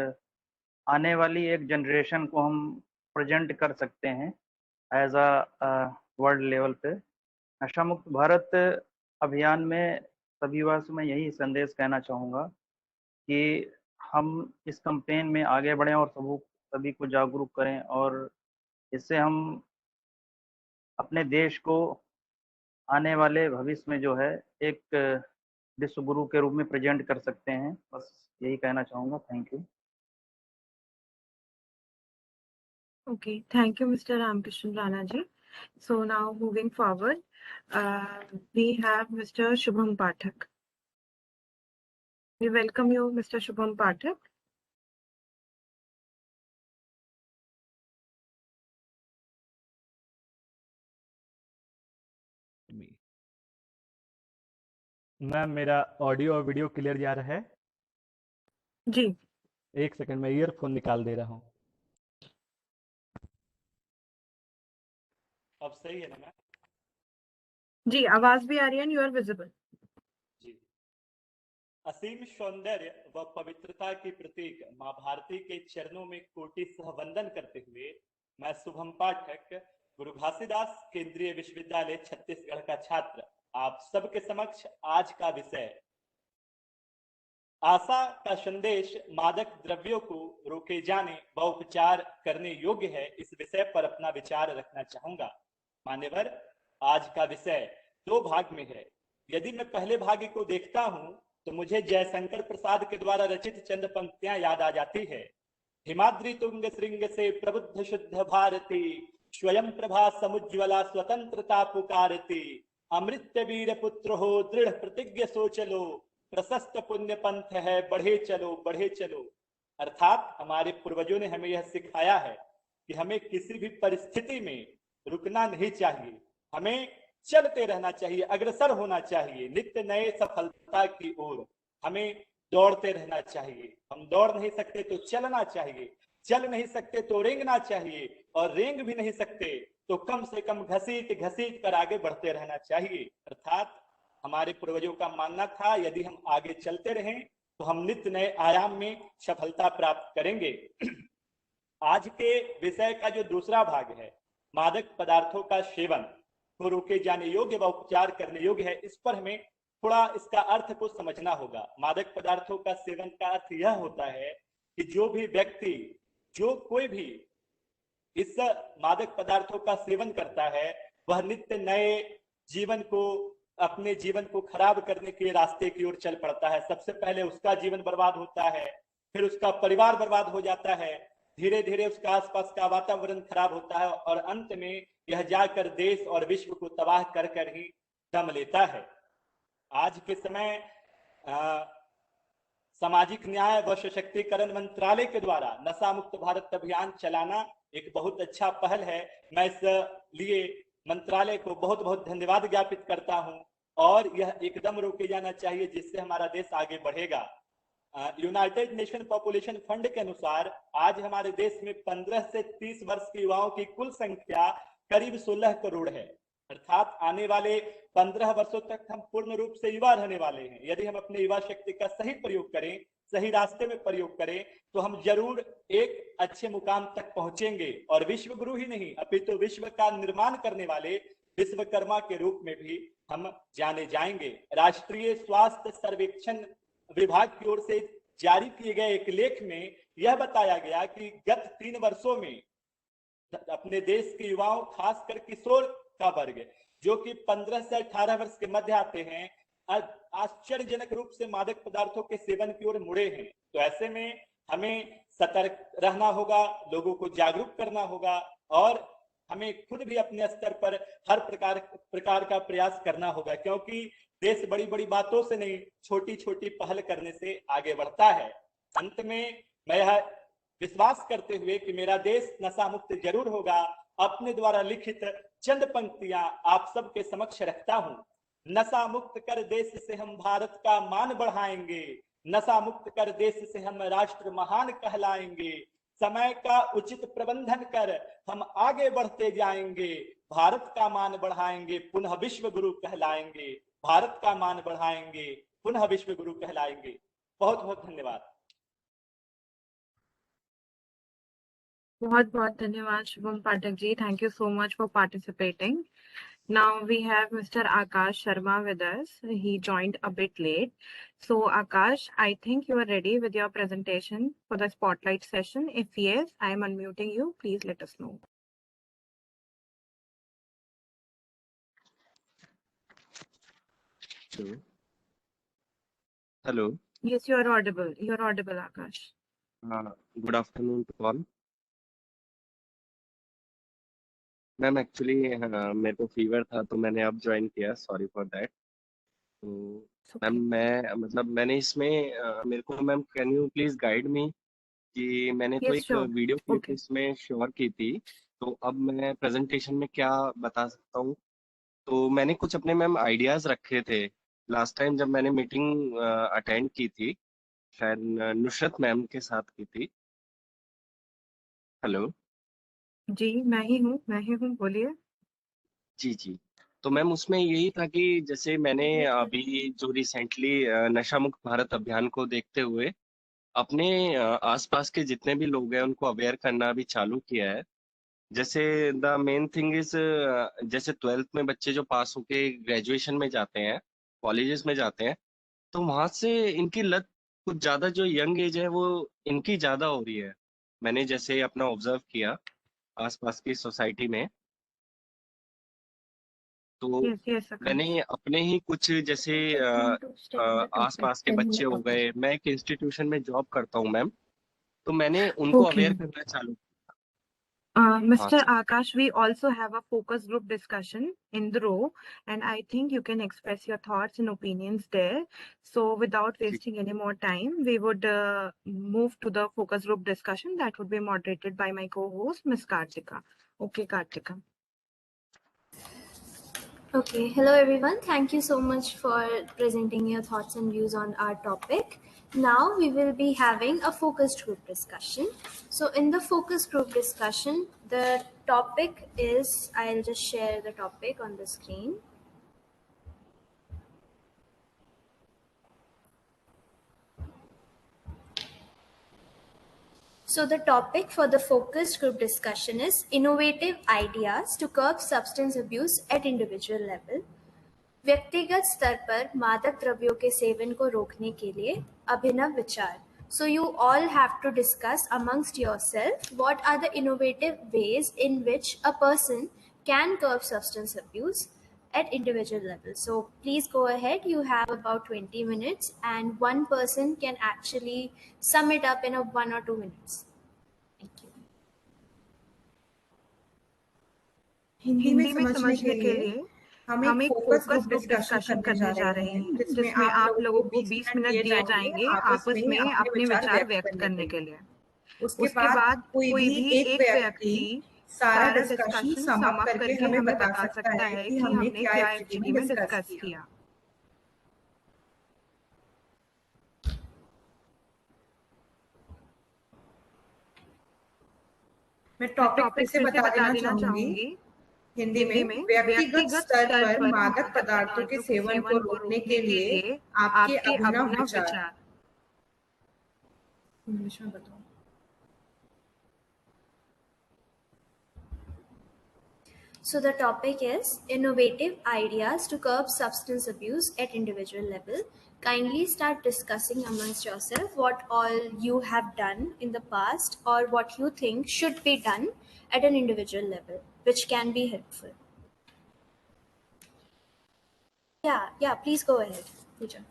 आने वाली एक जनरेशन को हम प्रेजेंट कर सकते हैं एज अ वर्ल्ड लेवल पे। नशा मुक्त भारत अभियान में सभी युवा से मैं यही संदेश कहना चाहूँगा कि हम इस कैंपेन में आगे बढ़ें और सभी को जागरूक करें और इससे हम अपने देश को आने वाले भविष्य में जो है एक विश्व गुरु के रूप में प्रेजेंट कर सकते हैं। बस यही कहना चाहूँगा। Thank you. Okay, thank you, Mr. Ramkishan Rana ji. So now moving forward, we have Mr. Shubham Pathak. We welcome you, Mr. Shubham Pathak. Ma'am, मेरा ऑडियो और वीडियो क्लियर जा रहा है? जी, एक सेकंड, मैं ईयरफोन निकाल दे रहा हूँ। अब सही है ना मैम? जी, आवाज भी आ रही है and you are visible. जी। असीम सौंदर्य व पवित्रता की प्रतीक मां भारती के चरणों में कोटि सहवंदन करते हुए मैं शुभम पाठक, गुरु घासीदास केंद्रीय विश्वविद्यालय छत्तीसगढ़ का छात्र, आप सबके समक्ष आज का विषय आशा का संदेश मादक द्रव्यों को रोके जाने व उपचार करने योग्य है, इस विषय पर अपना विचार रखना चाहूंगा। मान्यवर, आज का विषय दो भाग में है। यदि मैं पहले भाग को देखता हूं तो मुझे जयशंकर प्रसाद के द्वारा रचित चंद पंक्तियां याद आ जाती है। हिमाद्री तुंग श्रृंग से प्रबुद्ध शुद्ध भारती, स्वयं प्रभा समुज्ज्वला स्वतंत्रता पुकारती, अमृत वीर पुत्र हो दृढ़ प्रतिज्ञ सो चलो, प्रशस्त पुण्य पंथ है बढ़े चलो बढ़े चलो। अर्थात हमारे पूर्वजों ने हमें यह सिखाया है कि हमें किसी भी परिस्थिति में रुकना नहीं चाहिए, हमें चलते रहना चाहिए, अग्रसर होना चाहिए, नित्य नए सफलता की ओर हमें दौड़ते रहना चाहिए। हम दौड़ नहीं सकते तो चलना चाहिए, चल नहीं सकते तो रेंगना चाहिए, और रेंग भी नहीं सकते तो कम से कम घसीट घसीट कर आगे बढ़ते रहना चाहिए। अर्थात हमारे पूर्वजों का मानना था यदि हम आगे चलते रहें तो हम नित्य नए आयाम में सफलता प्राप्त करेंगे। आज के विषय का जो दूसरा भाग है, मादक पदार्थों का सेवन, को रोके जाने योग्य व उपचार करने योग्य है, इस पर हमें थोड़ा इसका अर्थ को समझना होगा। मादक पदार्थों का सेवन का अर्थ यह होता है कि जो भी व्यक्ति, जो कोई भी इस मादक पदार्थों का सेवन करता है, वह नित्य नए जीवन को, अपने जीवन को खराब करने के रास्ते की ओर चल पड़ता है। सबसे पहले उसका जीवन बर्बाद होता है, फिर उसका परिवार बर्बाद हो जाता है, धीरे धीरे उसका आसपास का वातावरण खराब होता है और अंत में यह जाकर देश और विश्व को तबाह कर कर ही दम लेता है। आज के समय सामाजिक न्याय व सशक्तिकरण मंत्रालय के द्वारा नशा मुक्त भारत अभियान चलाना एक बहुत अच्छा पहल है। मैं इस लिए मंत्रालय को बहुत बहुत धन्यवाद ज्ञापित करता हूं और यह एकदम रोके जाना चाहिए, जिससे हमारा देश आगे बढ़ेगा। यूनाइटेड नेशन पॉपुलेशन फंड के अनुसार आज हमारे देश में 15 से 30 वर्ष के युवाओं की कुल संख्या करीब 16 करोड़ है। अर्थात आने वाले 15 वर्षों तक हम पूर्ण रूप से युवा रहने वाले हैं। यदि हम अपने युवा शक्ति का सही प्रयोग करें, सही रास्ते में प्रयोग करें, तो हम जरूर एक अच्छे मुकाम तक पहुंचेंगे और विश्व गुरु ही नहीं, अपितु विश्व का निर्माण करने वाले विश्वकर्मा के रूप में भी हम जाने जाएंगे। राष्ट्रीय स्वास्थ्य सर्वेक्षण विभाग की ओर से जारी किए गए एक लेख में यह बताया गया कि गत 3 वर्षों में अपने देश के युवाओं, खासकर किशोर का वर्ग, जो कि 15 से 18 वर्ष के मध्य आते हैं, आश्चर्यजनक रूप से मादक पदार्थों के सेवन की ओर मुड़े हैं। तो ऐसे में हमें सतर्क रहना होगा, लोगों को जागरूक करना होगा और हमें खुद भी अपने स्तर पर हर प्रकार का प्रयास करना होगा, क्योंकि देश बड़ी बड़ी बातों से नहीं, छोटी छोटी पहल करने से आगे बढ़ता है। अंत में मैं यह विश्वास करते हुए कि मेरा देश नशा मुक्त जरूर होगा, अपने द्वारा लिखित चंद पंक्तियां आप सबके समक्ष रखता हूं। नशा मुक्त कर देश से हम भारत का मान बढ़ाएंगे, नशा मुक्त कर देश से हम राष्ट्र महान कहलाएंगे, समय का उचित प्रबंधन कर हम आगे बढ़ते जाएंगे, भारत का मान बढ़ाएंगे, पुनः विश्व गुरु कहलाएंगे, भारत का मान बढ़ाएंगे, पुनः विश्व गुरु कहलाएंगे। बहुत बहुत धन्यवाद। बहुत बहुत धन्यवाद Shubham Pathak ji. Thank you so much for participating. Now we have Mr. Akash Sharma with us. He joined a bit late. So Akash, I think you are ready with your presentation for the spotlight session. If yes, I am unmuting you. Please let us know. Hello. Yes, you are audible. You are audible, Akash. Good afternoon to all. Ma'am actually मेरे को fever था तो मैंने अब join किया, sorry for that. तो ma'am मैं मतलब मैंने इसमें मेरे को ma'am can you please guide me कि मैंने तो Yes, एक sure. Video clip Okay. इसमें शेयर की थी, तो अब मैं प्रेजेंटेशन में क्या बता सकता हूँ। तो मैंने कुछ अपने मैम आइडियाज रखे थे लास्ट टाइम जब मैंने मीटिंग अटेंड की थी, शायद नुसरत मैम के साथ की थी। हेलो जी, मैं ही हूँ, बोलिए। जी जी। तो मैम उसमें यही था कि जैसे मैंने अभी जो रिसेंटली नशा मुक्त भारत अभियान को देखते हुए अपने आसपास के जितने भी लोग हैं उनको अवेयर करना अभी चालू किया है। जैसे द मेन थिंग इज, जैसे 12th में बच्चे जो पास होके ग्रेजुएशन में जाते हैं, कॉलेजेस में जाते हैं, तो वहां से इनकी लत कुछ ज्यादा जो यंग एज है वो इनकी ज्यादा हो रही है। मैंने जैसे अपना ऑब्जर्व किया आसपास की सोसाइटी में, तो Yes, yes, Akash. मैंने अपने ही कुछ जैसे आसपास के बच्चे हो गए, मैं एक इंस्टीट्यूशन में जॉब करता हूँ मैम, तो मैंने उनको अवेयर Okay. करना चालू। हाँ Mr. Sir. Akash, we also have a focus group discussion in the row, and I think you can express your thoughts and opinions there. So, without जी wasting any more time, we would move to the focus group discussion that would be moderated by my co-host, Ms. Kartika. Okay, Kartika. Okay, hello everyone. Thank you so much for presenting your thoughts and views on our topic. Now we will be having a focus group discussion. So in the focus group discussion, the topic is, I'll just share the topic on the screen. So the topic for the focused group discussion is innovative ideas to curb substance abuse at individual level. व्यक्तिगत स्तर पर मादक द्रव्यों के seven को रोकने के लिए अभिनव विचार. So you all have to discuss amongst yourself what are the innovative ways in which a person can curb substance abuse at individual level. So please go ahead. You have about 20 minutes and one person can actually sum it up in a 1 or 2 minutes. Thank you. Hindi में समझने के लिए हम एक focus group discussion करने जा रहे हैं जिसमें आप लोगों को 20 मिनट दिए जाएंगे आपस में अपने विचार व्यक्त करने के लिए. उसके बाद कोई भी एक व्यक्ति सारा डिस्कशन सम अप करके हमें बता सकता है कि हमने क्या एक्चुअली में डिस्कस किया. मैं टॉपिक फिर से बता देना चाहूंगी. हिंदी में व्यक्तिगत स्तर पर मादक पदार्थों के सेवन को रोकने के लिए आपके अभिनव विचार. इंग्लिश में बताओ. So the topic is innovative ideas to curb substance abuse at individual level. Kindly start discussing amongst yourself what all you have done in the past or what you think should be done at an individual level, which can be helpful. Yeah, please go ahead, Pooja.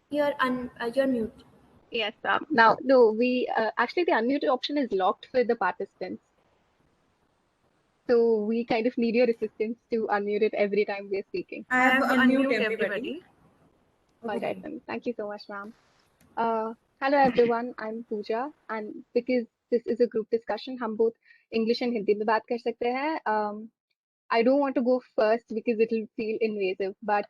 You're mute. Yes, now, no, we actually the unmute option is locked for the participants. So we kind of need your assistance to unmute it every time we're speaking. I have unmute everybody. All right, then. Thank you so much, ma'am. Hello, everyone. I'm Pooja, and because this is a group discussion, हम both English and Hindi में बात कर सकते हैं. I don't want to go first because it will feel invasive, but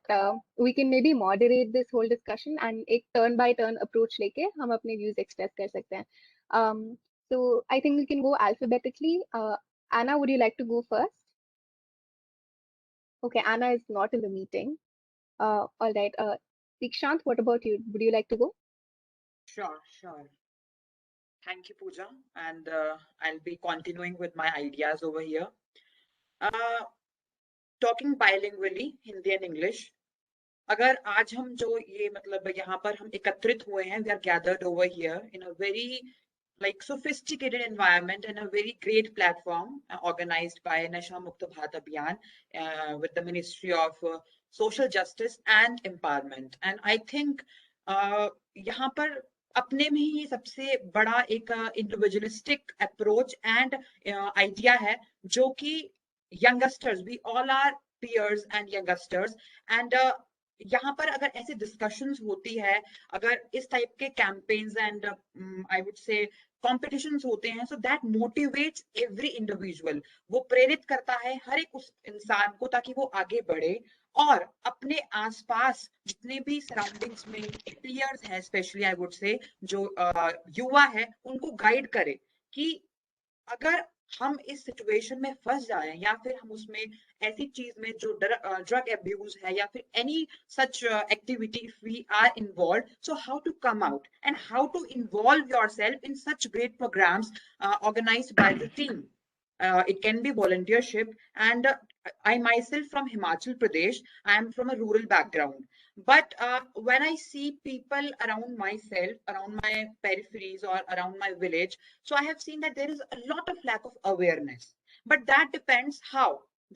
we can maybe moderate this whole discussion and एक turn by turn approach लेके हम अपने views express कर सकते हैं. So I think we can go alphabetically. Anna, would you like to go first? Okay, Anna is not in the meeting. All right. Dikshant, what about you? Would you like to go? Sure. Thank you, Pooja. And I'll be continuing with my ideas over here. Talking bilingually, Hindi and English. अगर आज हम जो ये मतलब यहाँ पर हम एकत्रित हुए हैं, we are gathered over here in a very like sophisticated environment and a very great platform organized by Nasha Mukta Bharat Abhiyan with the Ministry of Social Justice and Empowerment. And I think यहाँ पर अपने में ही सबसे बड़ा एक individualistic approach and idea है जो कि youngsters, we all are peers and youngsters, and यहाँ पर अगर ऐसे डिस्कशंस होती है, अगर इस टाइप के campaigns and I would say competitions होते हैं, so that motivates every individual. वो प्रेरित करता है हर एक उस इंसान को ताकि वो आगे बढ़े और अपने आसपास जितने भी सराउंडिंग्स में पीयर्स हैं, स्पेशली आई वुड से जो युवा है, उनको गाइड करे कि अगर हम इस सिचुएशन में फंस जाएं या फिर हम उसमें ऐसी चीज में जो ड्रग अब्यूज है या फिर any such activity if we are involve, so how to come out and how to involve yourself in such great programmes organised by the team. It can be volunteership, and I myself from Himachal Pradesh, I am from a rural background, but when I see people around myself, around my peripheries or around my village, so I have seen that there is a lot of lack of awareness, but that depends how.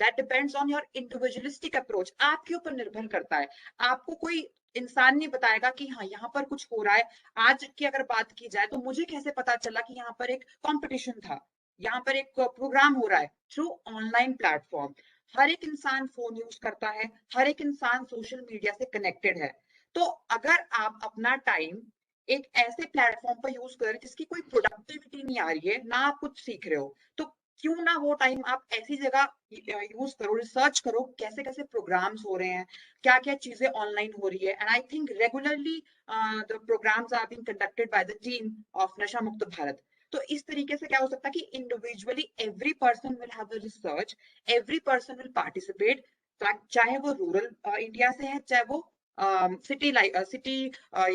That depends on your individualistic approach. आपके ऊपर निर्भर करता है. आपको कोई इंसान नहीं बताएगा कि हाँ यहाँ पर कुछ हो रहा है. आज की अगर बात की जाए तो मुझे कैसे पता चला कि यहाँ पर एक कंपटीशन था, यहाँ पर एक प्रोग्राम हो रहा है? Through online platform. हर एक इंसान फोन यूज करता है, हर एक इंसान सोशल मीडिया से कनेक्टेड है. तो अगर आप अपना टाइम एक ऐसे प्लेटफॉर्म पर यूज करें जिसकी कोई प्रोडक्टिविटी नहीं आ रही है, ना आप कुछ सीख रहे हो, तो क्यों ना वो टाइम आप ऐसी जगह यूज करो, रिसर्च करो कैसे कैसे प्रोग्राम्स हो रहे हैं, क्या क्या चीजें ऑनलाइन हो रही है. And I think regularly the programmes are being conducted by the team of Nasha Mukt Bharat. तो इस तरीके से क्या हो सकता है कि individually every person will have a research, every person will participate, चाहे वो रूरल इंडिया से है, चाहे वो सिटी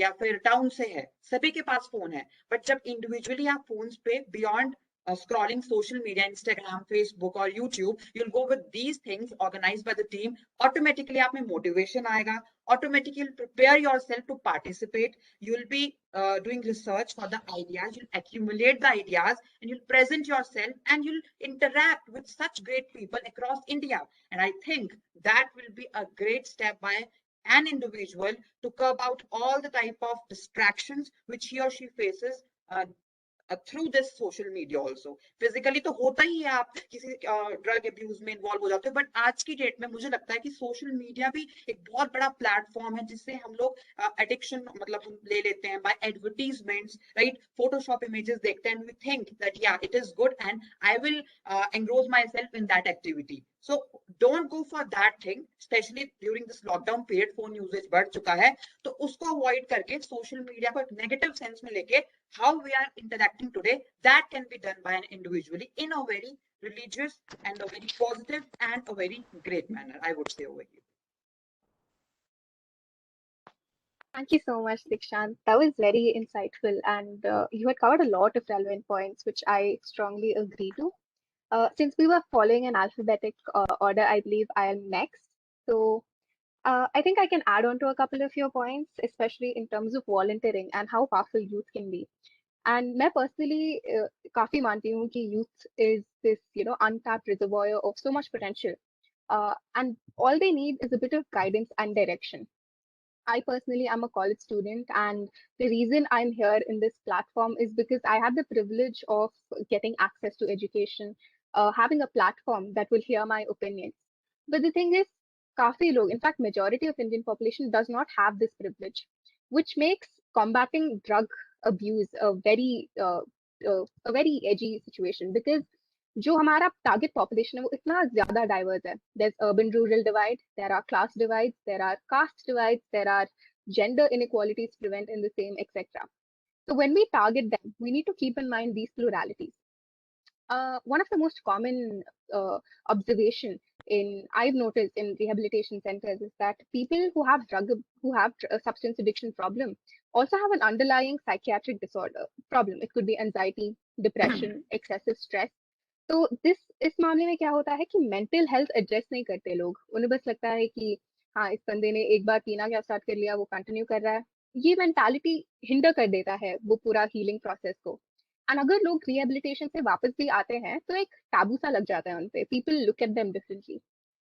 या फिर टाउन से है, सभी के पास फोन है, बट जब इंडिविजुअली आप फोन्स पे beyond scrolling social media, Instagram, Facebook or YouTube, you'll go with these things organized by the team. Automatically आप में motivation आएगा. Automatically you'll prepare yourself to participate. You'll be doing research for the ideas. You'll accumulate the ideas and you'll present yourself and you'll interact with such great people across India. And I think that will be a great step by an individual to curb out all the type of distractions which he or she faces through this social media also. Physically तो होता ही है, आप किसी drug abuse में involve हो जाते हो, but आज की डेट में मुझे लगता है कि सोशल मीडिया भी एक बहुत बड़ा प्लेटफॉर्म है जिससे हम लोग एडिक्शन मतलब हम ले लेते हैं by advertisements, right. Photoshop images देखते हैं एंड वी थिंक दैट या it is good and I will enrol my self in that activity. So don't go for that thing, especially during this lockdown period. Phone usage बढ़ चुका है, तो उसको avoid करके social media को एक negative sense में लेके how we are interacting today, that can be done by an individually in a very religious and a very positive and a very great manner, I would say over here. Thank you so much, Dikshant. That was very insightful, and you had covered a lot of relevant points, which I strongly agree to. Since we were following an alphabetic order, I believe I am next. So I think I can add on to a couple of your points, especially in terms of volunteering and how powerful youth can be. And मैं personally काफी मानती हूँ कि youth is this, untapped reservoir of so much potential. And all they need is a bit of guidance and direction. I personally am a college student, and the reason I'm here in this platform is because I have the privilege of getting access to education, having a platform that will hear my opinions. But the thing is, काफी लोग, in fact, majority of Indian population does not have this privilege, which makes combating drug abuse a very edgy situation because जो हमारा target population है वो इतना ज्यादा diverse है. There's urban-rural divide, there are class divides, there are caste divides, there are gender inequalities present in the same, etc. So when we target them, we need to keep in mind these pluralities. One of the most common observation I've noticed in rehabilitation centers is that people who have a substance addiction problem also have an underlying psychiatric disorder problem. It could be anxiety, depression, excessive stress. तो इस मामले में क्या होता है कि mental health address नहीं करते लोग. उन्हें बस लगता है कि हाँ, इस बंदे ने एक बार पीना क्या स्टार्ट कर लिया, वो कंटिन्यू कर रहा है. ये मेंटालिटी हिंडर कर देता है वो पूरा हीलिंग प्रोसेस को. एंड अगर लोग रिहेबिलिटेशन से वापस भी आते हैं तो एक टाबू सा लग जाता है उन पे. People look at them differently.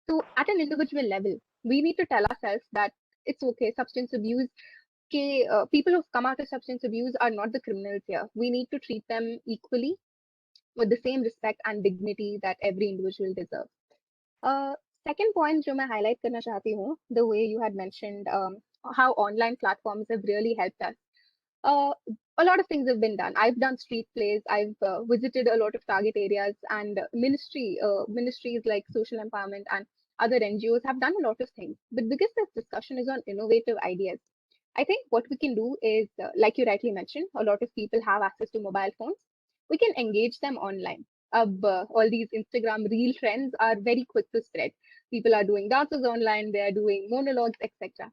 So at an individual level, we need to tell ourselves that it's okay. Substance abuse, people who've come out of substance abuse are not the criminals here. We need to treat them equally with the same respect and dignity that every individual deserves. Second point जो मैं highlight करना चाहती हूँ, the way you had mentioned how online platforms have really helped us. A lot of things have been done. I've done street plays. I've visited a lot of target areas, and ministries like social empowerment and other NGOs have done a lot of things. But because this discussion is on innovative ideas, I think what we can do is, like you rightly mentioned, a lot of people have access to mobile phones. We can engage them online. All these Instagram reel trends are very quick to spread. People are doing dances online, they are doing monologues, etc.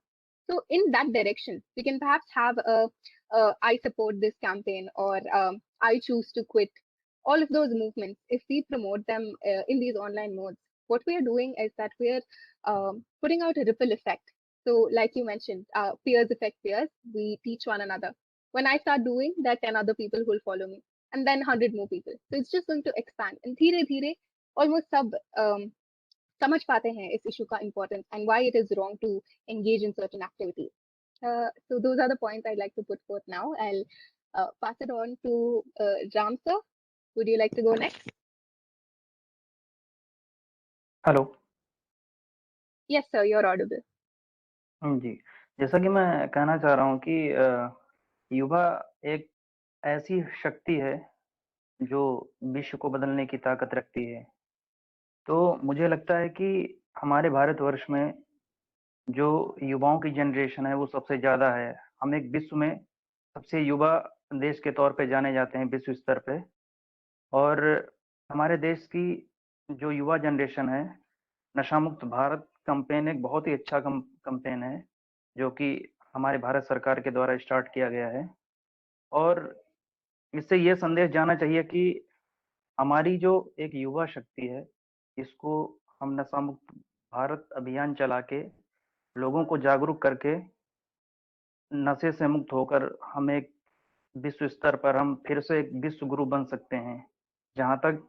So in that direction, we can perhaps have a I support this campaign or I choose to quit. All of those movements, if we promote them in these online modes, what we are doing is that we are putting out a ripple effect. So like you mentioned, peers affect peers. We teach one another. When I start doing, there are 10 other people who will follow me, and then 100 more people. So it's just going to expand. And धीरे धीरे almost सब समझ पाते हैं इस issue का importance and why it is wrong to engage in certain activities. So those are the points I'd like to put forth now. I'll pass it on to Ram sir. Would you like to go next? Hello. Yes, sir, you're audible. जी, जैसा कि मैं कहना चाह रहा हूँ कि युवा एक ऐसी शक्ति है जो विश्व को बदलने की ताकत रखती है. तो मुझे लगता है कि हमारे भारतवर्ष में जो युवाओं की जनरेशन है वो सबसे ज़्यादा है. हम एक विश्व में सबसे युवा देश के तौर पे जाने जाते हैं विश्व स्तर पे. और हमारे देश की जो युवा जनरेशन है, नशा मुक्त भारत कैंपेन एक बहुत ही अच्छा कैंपेन है जो कि हमारे भारत सरकार के द्वारा स्टार्ट किया गया है। और इससे ये संदेश जाना चाहिए कि हमारी जो एक युवा शक्ति है, इसको हम नशा मुक्त भारत अभियान चला के लोगों को जागरूक करके नशे से मुक्त होकर हम एक विश्व स्तर पर हम फिर से एक विश्व गुरु बन सकते हैं। जहाँ तक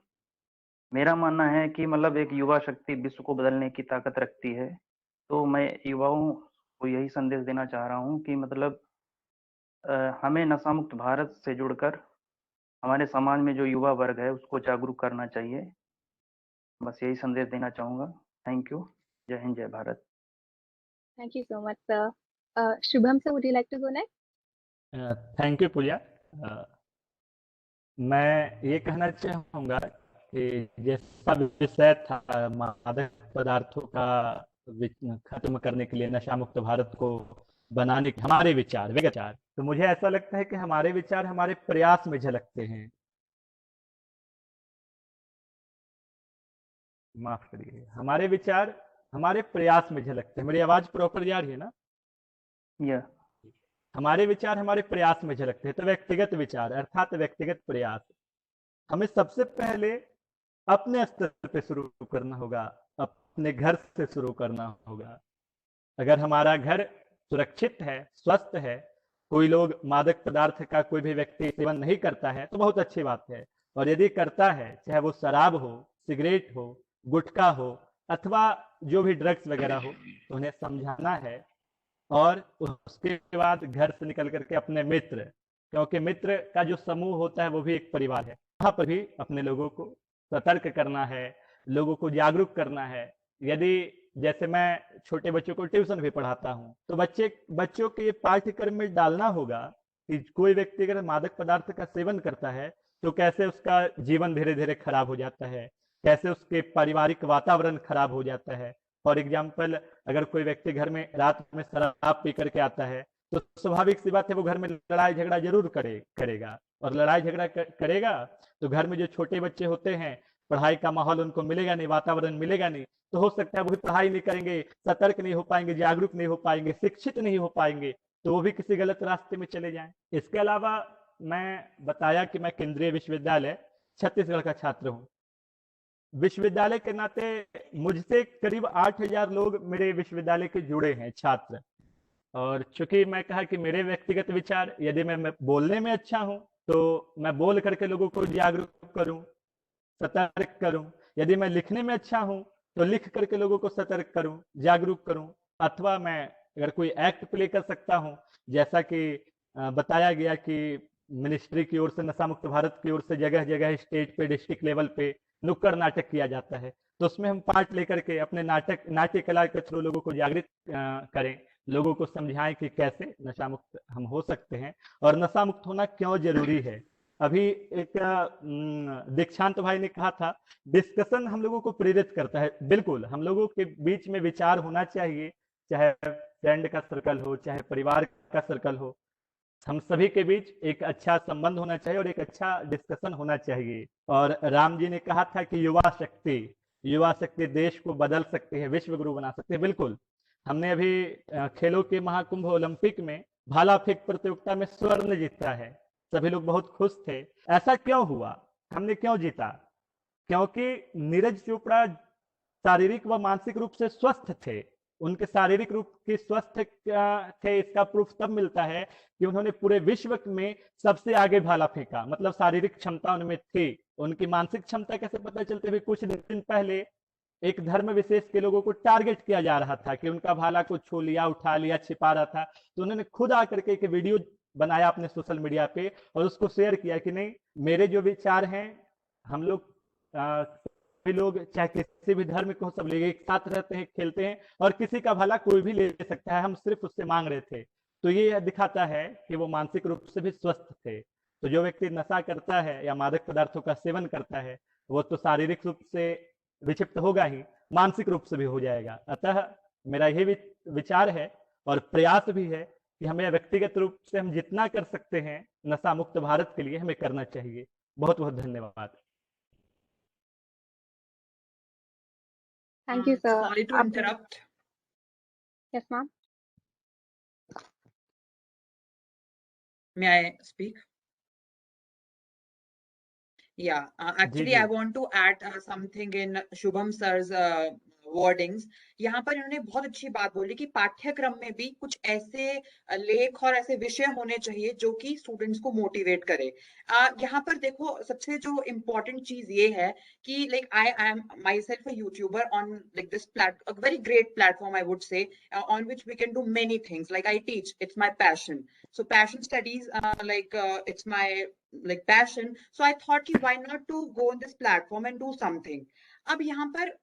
मेरा मानना है कि मतलब एक युवा शक्ति विश्व को बदलने की ताकत रखती है। तो मैं युवाओं को यही संदेश देना चाह रहा हूँ कि मतलब हमें नशा मुक्त भारत से जुड़कर हमारे समाज में जो युवा वर्ग है उसको जागरूक करना चाहिए। बस यही संदेश देना चाहूँगा। Thank you. जय हिंद, जय Bharat. Thank you so much, sir. Shubham, sir, would you like to go next? Thank you Puja. मैं ये कहना चाहूँगा कि जैसा विषय था मादक पदार्थों का खत्म करने के लिए नशा मुक्त भारत को बनाने के हमारे विचार विचार, तो मुझे ऐसा लगता है कि हमारे विचार हमारे प्रयास में झलकते हैं। माफ करिए, हमारे विचार हमारे प्रयास में झलकते हैं। मेरी आवाज प्रॉपर जा रही है ना? या हमारे विचार हमारे प्रयास में झलकते हैं। तो व्यक्तिगत विचार अर्थात व्यक्तिगत प्रयास हमें सबसे पहले अपने स्तर पे शुरू करना होगा, अपने घर से शुरू करना होगा। अगर हमारा घर सुरक्षित है, स्वस्थ है, कोई लोग मादक पदार्थ का कोई भी व्यक्ति सेवन नहीं करता है तो बहुत अच्छी बात है। और यदि करता है, चाहे वो शराब हो, सिगरेट हो, गुटखा हो अथवा जो भी ड्रग्स वगैरह हो, तो उन्हें समझाना है। और उसके बाद घर से निकल करके अपने मित्र, क्योंकि मित्र का जो समूह होता है वो भी एक परिवार है, वहां पर भी अपने लोगों को सतर्क करना है, लोगों को जागरूक करना है। यदि जैसे मैं छोटे बच्चों को ट्यूशन भी पढ़ाता हूँ तो बच्चों के पाठ्यक्रम में डालना होगा कि कोई व्यक्ति अगर मादक पदार्थ का सेवन करता है तो कैसे उसका जीवन धीरे धीरे खराब हो जाता है, कैसे उसके पारिवारिक वातावरण खराब हो जाता है। फॉर एग्जाम्पल, अगर कोई व्यक्ति घर में रात में शराब पी करके आता है तो स्वाभाविक सी बात है वो घर में लड़ाई झगड़ा जरूर करेगा। और लड़ाई झगड़ा करेगा तो घर में जो छोटे बच्चे होते हैं, पढ़ाई का माहौल उनको मिलेगा नहीं, वातावरण मिलेगा नहीं, तो हो सकता है वो भी पढ़ाई नहीं करेंगे, सतर्क नहीं हो पाएंगे, जागरूक नहीं हो पाएंगे, शिक्षित नहीं हो पाएंगे, तो वो भी किसी गलत रास्ते में चले जाएं। इसके अलावा मैं बताया कि मैं केंद्रीय विश्वविद्यालय छत्तीसगढ़ का छात्र हूँ। विश्वविद्यालय के नाते मुझसे करीब 8,000 लोग मेरे विश्वविद्यालय के जुड़े हैं छात्र। और चूंकि मैं कहा कि मेरे व्यक्तिगत विचार, यदि मैं बोलने में अच्छा हूं तो मैं बोल करके लोगों को जागरूक करूं, सतर्क करूं। यदि मैं लिखने में अच्छा हूं तो लिख करके लोगों को सतर्क करूं, जागरूक करूं। अथवा मैं अगर कोई एक्ट प्ले कर सकता हूं, जैसा कि बताया गया कि मिनिस्ट्री की ओर से, नशा मुक्त भारत की ओर से जगह जगह स्टेट पे, डिस्ट्रिक्ट लेवल पे नुक्कड़ नाटक किया जाता है, तो उसमें हम पार्ट लेकर के अपने नाट्य कला के थ्रू लोगों को जागृत करें, लोगों को समझाएं कि कैसे नशा मुक्त हम हो सकते हैं और नशा मुक्त होना क्यों जरूरी है। अभी एक दीक्षांत भाई ने कहा था, डिस्कशन हम लोगों को प्रेरित करता है। बिल्कुल, हम लोगों के बीच में विचार होना चाहिए, चाहे फ्रेंड का सर्कल हो, चाहे परिवार का सर्कल हो, हम सभी के बीच एक अच्छा संबंध होना चाहिए और एक अच्छा डिस्कशन होना चाहिए। और राम जी ने कहा था कि युवा शक्ति देश को बदल सकती है, विश्व गुरु बना सकती है। बिल्कुल, हमने अभी खेलों के महाकुंभ ओलंपिक में भाला फेंक प्रतियोगिता में स्वर्ण जीता है, सभी लोग बहुत खुश थे। ऐसा क्यों हुआ, हमने क्यों जीता? क्योंकि नीरज चोपड़ा शारीरिक व मानसिक रूप से स्वस्थ थे। उनके शारीरिक रूप के स्वस्थ थे, इसका प्रूफ तब मिलता है कि उन्होंने पूरे विश्व में सबसे आगे भाला फेंका, मतलब शारीरिक क्षमता उनमें थी। उनकी मानसिक क्षमता कैसे पता चलते हुए, कुछ दिन पहले एक धर्म विशेष के लोगों को टारगेट किया जा रहा था कि उनका भाला को छू लिया, उठा लिया, छिपा रहा था, तो उन्होंने खुद आकर के एक वीडियो बनाया अपने सोशल मीडिया पे और उसको शेयर किया कि नहीं, मेरे जो विचार हैं, हम लोग सभी लोग चाहे किसी भी धर्म को, सब लोग एक साथ रहते हैं, खेलते हैं और किसी का भला कोई भी ले सकता है, हम सिर्फ उससे मांग रहे थे। तो ये दिखाता है कि वो मानसिक रूप से भी स्वस्थ थे। तो जो व्यक्ति नशा करता है या मादक पदार्थों का सेवन करता है, वो तो शारीरिक रूप से विक्षिप्त होगा ही, मानसिक रूप से भी हो जाएगा। अतः मेरा यही विचार है और प्रयास भी है कि हमें व्यक्तिगत रूप से हम जितना कर सकते हैं नशा मुक्त भारत के लिए हमें करना चाहिए। बहुत बहुत धन्यवाद। Thank you, sir. Sorry to Ab- interrupt. Yes, ma'am. May I speak? Yeah, ji actually, ji I want to add something in Shubham sir's wordings. यहाँ पर इन्होंने बहुत अच्छी बात बोली कि पाठ्यक्रम में भी कुछ ऐसे लेख और ऐसे विषय होने चाहिए जो कि स्टूडेंट्स को मोटिवेट करे। यहाँ पर देखो सबसे जो इम्पोर्टेंट चीज ये है कि like I am my self a YouTuber on like this a very great platform I would say on which we can do many things. Like I teach, it's my passion. So passion studies, it's my like passion. So I thought कि why not to go on this platform and do something. अब यहाँ पर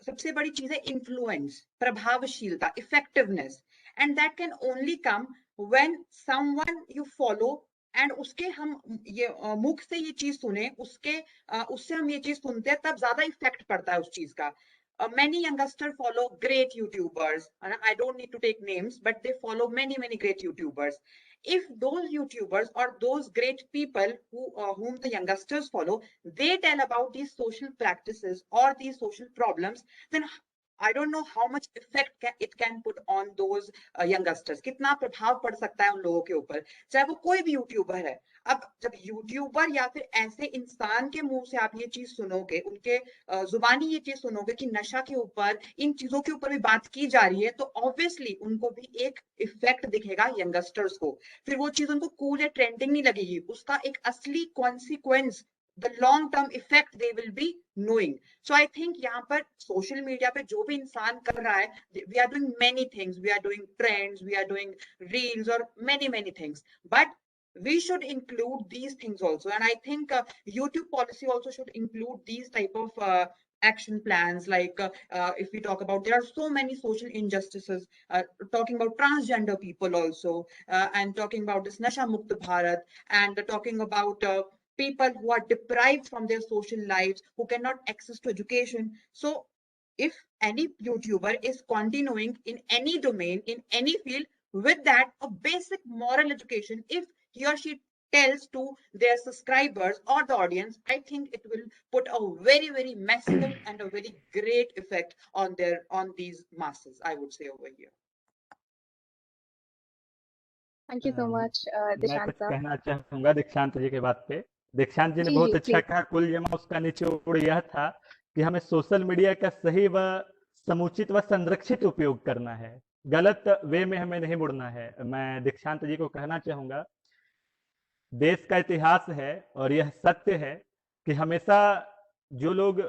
सबसे बड़ी चीज है influence, प्रभावशीलता, effectiveness, and that can only come when someone you follow and उसके हम ये मुख से ये चीज सुने, उससे हम ये चीज सुनते हैं, तब ज्यादा इफेक्ट पड़ता है उस चीज का. Many youngsters follow great YouTubers, and I don't need to take names, but they follow many great YouTubers. If those YouTubers or those great people whom the youngsters follow, they tell about these social practices or these social problems, then I don't know how much effect it can put on those youngsters. कितना प्रभाव पड़ सकता है उन लोगों के ऊपर, चाहे वो कोई भी यूट्यूबर है. अब जब यूट्यूबर या फिर ऐसे इंसान के मुंह से आप ये चीज सुनोगे, उनके जुबानी ये चीज सुनोगे कि नशा के ऊपर, इन चीजों के ऊपर भी बात की जा रही है, तो ऑब्वियसली उनको भी एक इफेक्ट दिखेगा यंगस्टर्स को. फिर वो चीज उनको कूल या ट्रेंडिंग नहीं लगेगी, उसका एक असली consequence, the long term effect they will be knowing. So I think यहाँ पर सोशल मीडिया पे जो भी इंसान कर रहा है, we are doing many things, we are doing trends, we are doing reels or many things, but we should include these things also. And I think YouTube policy also should include these type of action plans. Like if we talk about, there are so many social injustices, talking about transgender people also, and talking about this Nasha Mukt Bharat, and talking about people who are deprived from their social lives, who cannot access to education. So if any YouTuber is continuing in any domain, in any field, with that a basic moral education, if he or she tells to their subscribers or the audience, I think it will put a very massive and a very great effect on these masses, I would say over here. Thank you so much, मैं Dishant कुछ sir. कहना चाहूंगा दीक्षांत जी के बात पे. दीक्षांत जी ने जी बहुत जी अच्छा प्लीज. कहा. कुल जमा उसका निचोड़ यह था कि हमें सोशल मीडिया का सही व समुचित व संरक्षित उपयोग करना है, गलत वे में हमें नहीं मुड़ना है. मैं दीक्षांत जी को कहना चाहूंगा, देश का इतिहास है और यह सत्य है कि हमेशा जो लोग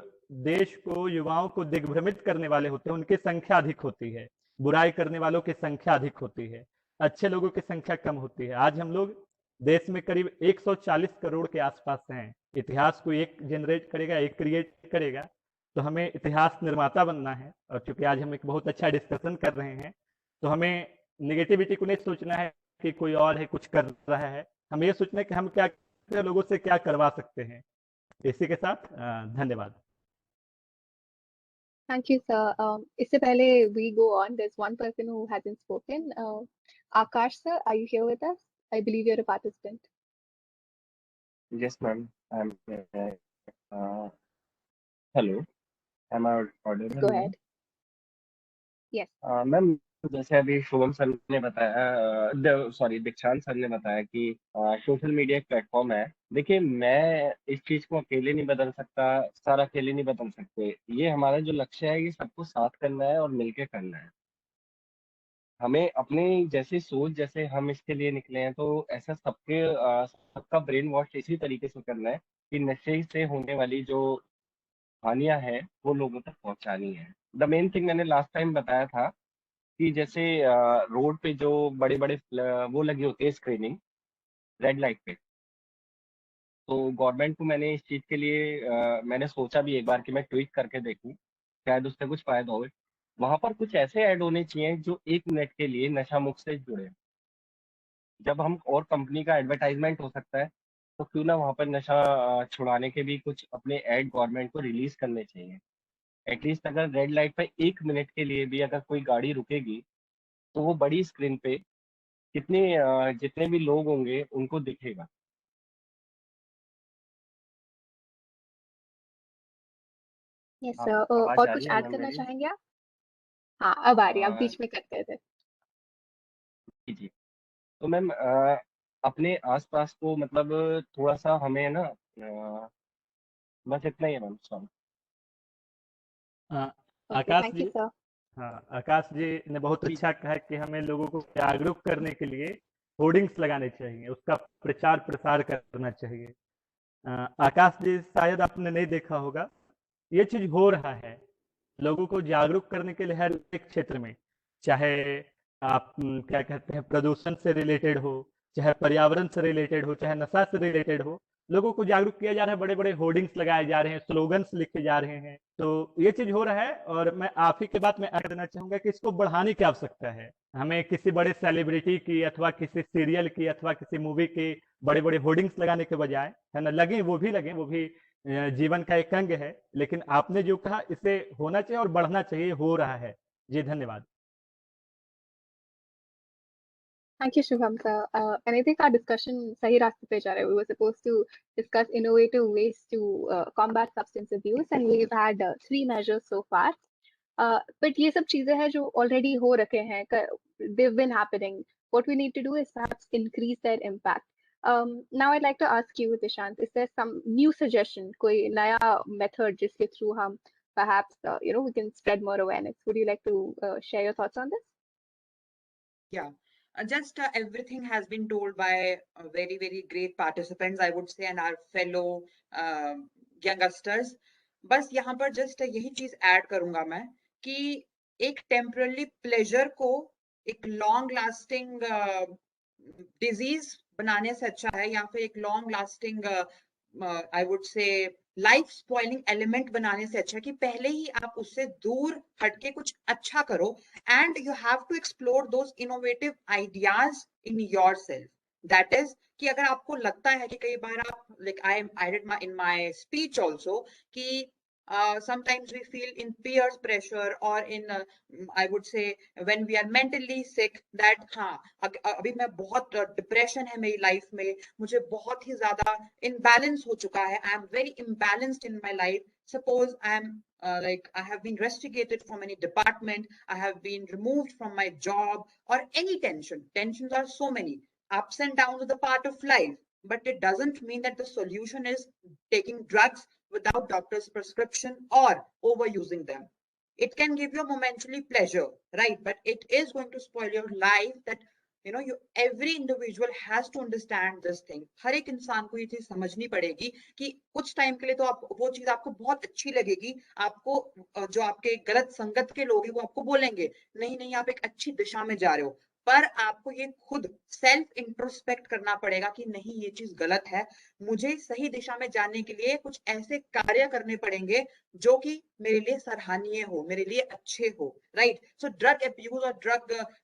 देश को, युवाओं को दिग्भ्रमित करने वाले होते हैं, उनकी संख्या अधिक होती है. बुराई करने वालों की संख्या अधिक होती है, अच्छे लोगों की संख्या कम होती है. आज हम लोग देश में करीब 140 करोड़ के आसपास हैं. इतिहास को एक जनरेट करेगा, एक क्रिएट करेगा, तो हमें इतिहास निर्माता बनना है. और चूंकि आज हम एक बहुत अच्छा डिस्कशन कर रहे हैं, तो हमें निगेटिविटी को नहीं सोचना है कि कोई और है कुछ कर रहा है. हमें ये सोचना है कि हम क्या लोगों से क्या करवा सकते हैं. इसी के साथ धन्यवाद. Thank you, sir. इससे पहले we go on, there's one person who hasn't spoken. Akash sir, are you here with us? I believe you're a participant. Yes, ma'am. I'm hello. Am I audible? Go ma'am? ahead. Yes. Ma'am, जैसे अभी Shubham sir ने बताया, sorry दीक्षांत sir ने बताया कि social media एक platform है. देखिए, मैं इस चीज को अकेले नहीं बदल सकता, सर अकेले नहीं बदल सकते. ये हमारा जो लक्ष्य है, ये सबको साथ करना है और मिलके करना है. हमें अपने जैसे सोच, जैसे हम इसके लिए निकले हैं, तो ऐसा सबका ब्रेन वॉश इसी तरीके से करना है कि नशे से होने वाली जो हानियां हैं वो लोगों तक पहुंचानी है. द मेन थिंग मैंने लास्ट टाइम बताया था कि जैसे रोड पे जो बड़े बड़े वो लगी होती है स्क्रीनिंग रेड लाइट पे, तो गवर्नमेंट को मैंने इस चीज के लिए मैंने सोचा भी एक बार कि मैं ट्वीट करके देखूं, शायद उससे कुछ फायदा हो. वहां पर कुछ ऐसे ऐड होने चाहिए जो 1 मिनट के लिए नशा मुक्त से जुड़े. जब हम और कंपनी का एडवर्टाइजमेंट हो सकता है, तो क्यों ना वहां पर नशा छुड़ाने के भी कुछ अपने ऐड गवर्नमेंट को रिलीज करने चाहिए. एटलीस्ट अगर रेड लाइट पे 1 मिनट के लिए भी अगर कोई गाड़ी रुकेगी, तो वो बड़ी स्क्रीन पे जितने भी लोग होंगे उनको दिखेगा. Yes, हाँ, sir. आवाज और आ कुछ रही है ऐड मैम करना मेरी? चाहेंगे आप? हाँ, अब आ रही है, आप अ, बीच में करते थे. जी जी. तो मैम, अपने आसपास को मतलब थोड़ा सा हमें ना बस इतना ही है ma'am, sorry. Okay, Akash thank ji, you, sir. हाँ, आकाश जी ने बहुत जी अच्छा कहा कि हमें लोगों को जागरूक करने के लिए होर्डिंग्स लगाने चाहिए, उसका प्रचार प्रसार करना चाहिए। आकाश जी, शायद आपने नहीं देखा होगा, ये चीज हो रहा है। लोगों को जागरूक करने के लिए हर एक क्षेत्र में, चाहे आप क्या कहते हैं, प्रदूषण से रिलेटेड हो, चाहे पर्यावरण से रिलेटेड हो, चाहे नशा से रिलेटेड हो, लोगों को जागरूक किया जा रहा है। बड़े बड़े होर्डिंग्स लगाए जा रहे हैं, स्लोगन्स लिखे जा रहे हैं। तो ये चीज हो रहा है, और मैं आप ही के बात में ऐड करना चाहूंगा कि इसको बढ़ाने की आवश्यकता है। हमें किसी बड़े सेलिब्रिटी की अथवा किसी सीरियल की अथवा किसी मूवी की बड़े बड़े होर्डिंग्स लगाने के बजाय, है ना, लगे वो भी जीवन का एक अंग है। लेकिन आपने जो कहा, इसे होना चाहिए और बढ़ना चाहिए, हो रहा है। जी धन्यवाद। Thank you, Shubham, sir. And I think our discussion sahi raaste pe ja raha hai. We were supposed to discuss innovative ways to combat substance abuse, and we've had 3 measures so far. But ये सब चीजें हैं जो already हो रखे हैं. They've been happening. What we need to do is perhaps increase their impact. Now I'd like to ask you, Dishant, is there some new suggestion, कोई नया method जिसके through हम perhaps we can spread more awareness? Would you like to share your thoughts on this? Yeah, just everything has been told by very, very great participants, I would say, and our fellow uh, youngsters. बस यहाँ पर just यही चीज add करूंगा मैं कि एक temporary pleasure को एक लॉन्ग लास्टिंग डिजीज बनाने से अच्छा है, या फिर एक long lasting I would say life spoiling element बनाने से अच्छा है कि पहले ही आप उससे दूर हटके कुछ अच्छा करो, and you have to explore those innovative ideas in yourself. That is कि अगर आपको लगता है कि कई बार आप like I did my in my speech also कि sometimes we feel in peer pressure or in I would say when we are mentally sick that हाँ अभी मैं बहुत डिप्रेशन है मेरी लाइफ में, मुझे बहुत ही ज्यादा imbalance हो चुका है, I am very imbalanced in my life. Suppose I am like I have been rusticated from any department, I have been removed from my job, or any tension. Tensions are so many. Ups and downs are the part of life, but it doesn't mean that the solution is taking drugs without doctor's prescription or overusing them. It can give you momentarily pleasure, right? But it is going to spoil your life. That you every individual has to understand this thing. हर एक इंसान को ये चीज समझनी पड़ेगी कि कुछ time के लिए तो आप वो चीज आपको बहुत अच्छी लगेगी, आपको जो आपके गलत संगत के लोग हैं वो आपको बोलेंगे नहीं नहीं आप एक अच्छी दिशा में जा रहे हो, पर आपको ये खुद सेल्फ इंट्रोस्पेक्ट करना पड़ेगा कि नहीं ये चीज गलत है, मुझे सही दिशा में जाने के लिए कुछ ऐसे कार्य करने पड़ेंगे जो कि मेरे लिए सराहनीय हो, मेरे लिए अच्छे हो, राइट? सो ड्रग अब्यूज और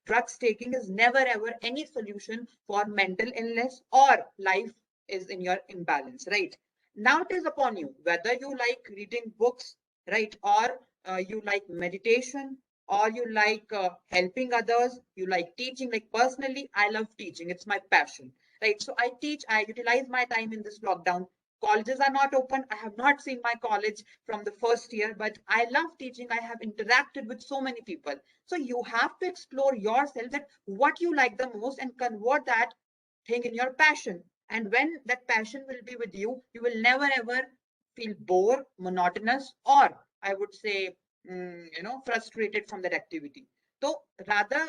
drugs taking is never ever any solution for mental illness or life is in your imbalance, right? Now it is upon you whether you like reading books, right, or you like meditation, or you like helping others, you like teaching. Like personally, I love teaching, it's my passion, right? So I teach, I utilize my time in this lockdown. Colleges are not open, I have not seen my college from the first year, but I love teaching, I have interacted with so many people. So you have to explore yourself that what you like the most and convert that thing in your passion. And when that passion will be with you, you will never ever feel bored, monotonous, or I would say, frustrated from that activity. So rather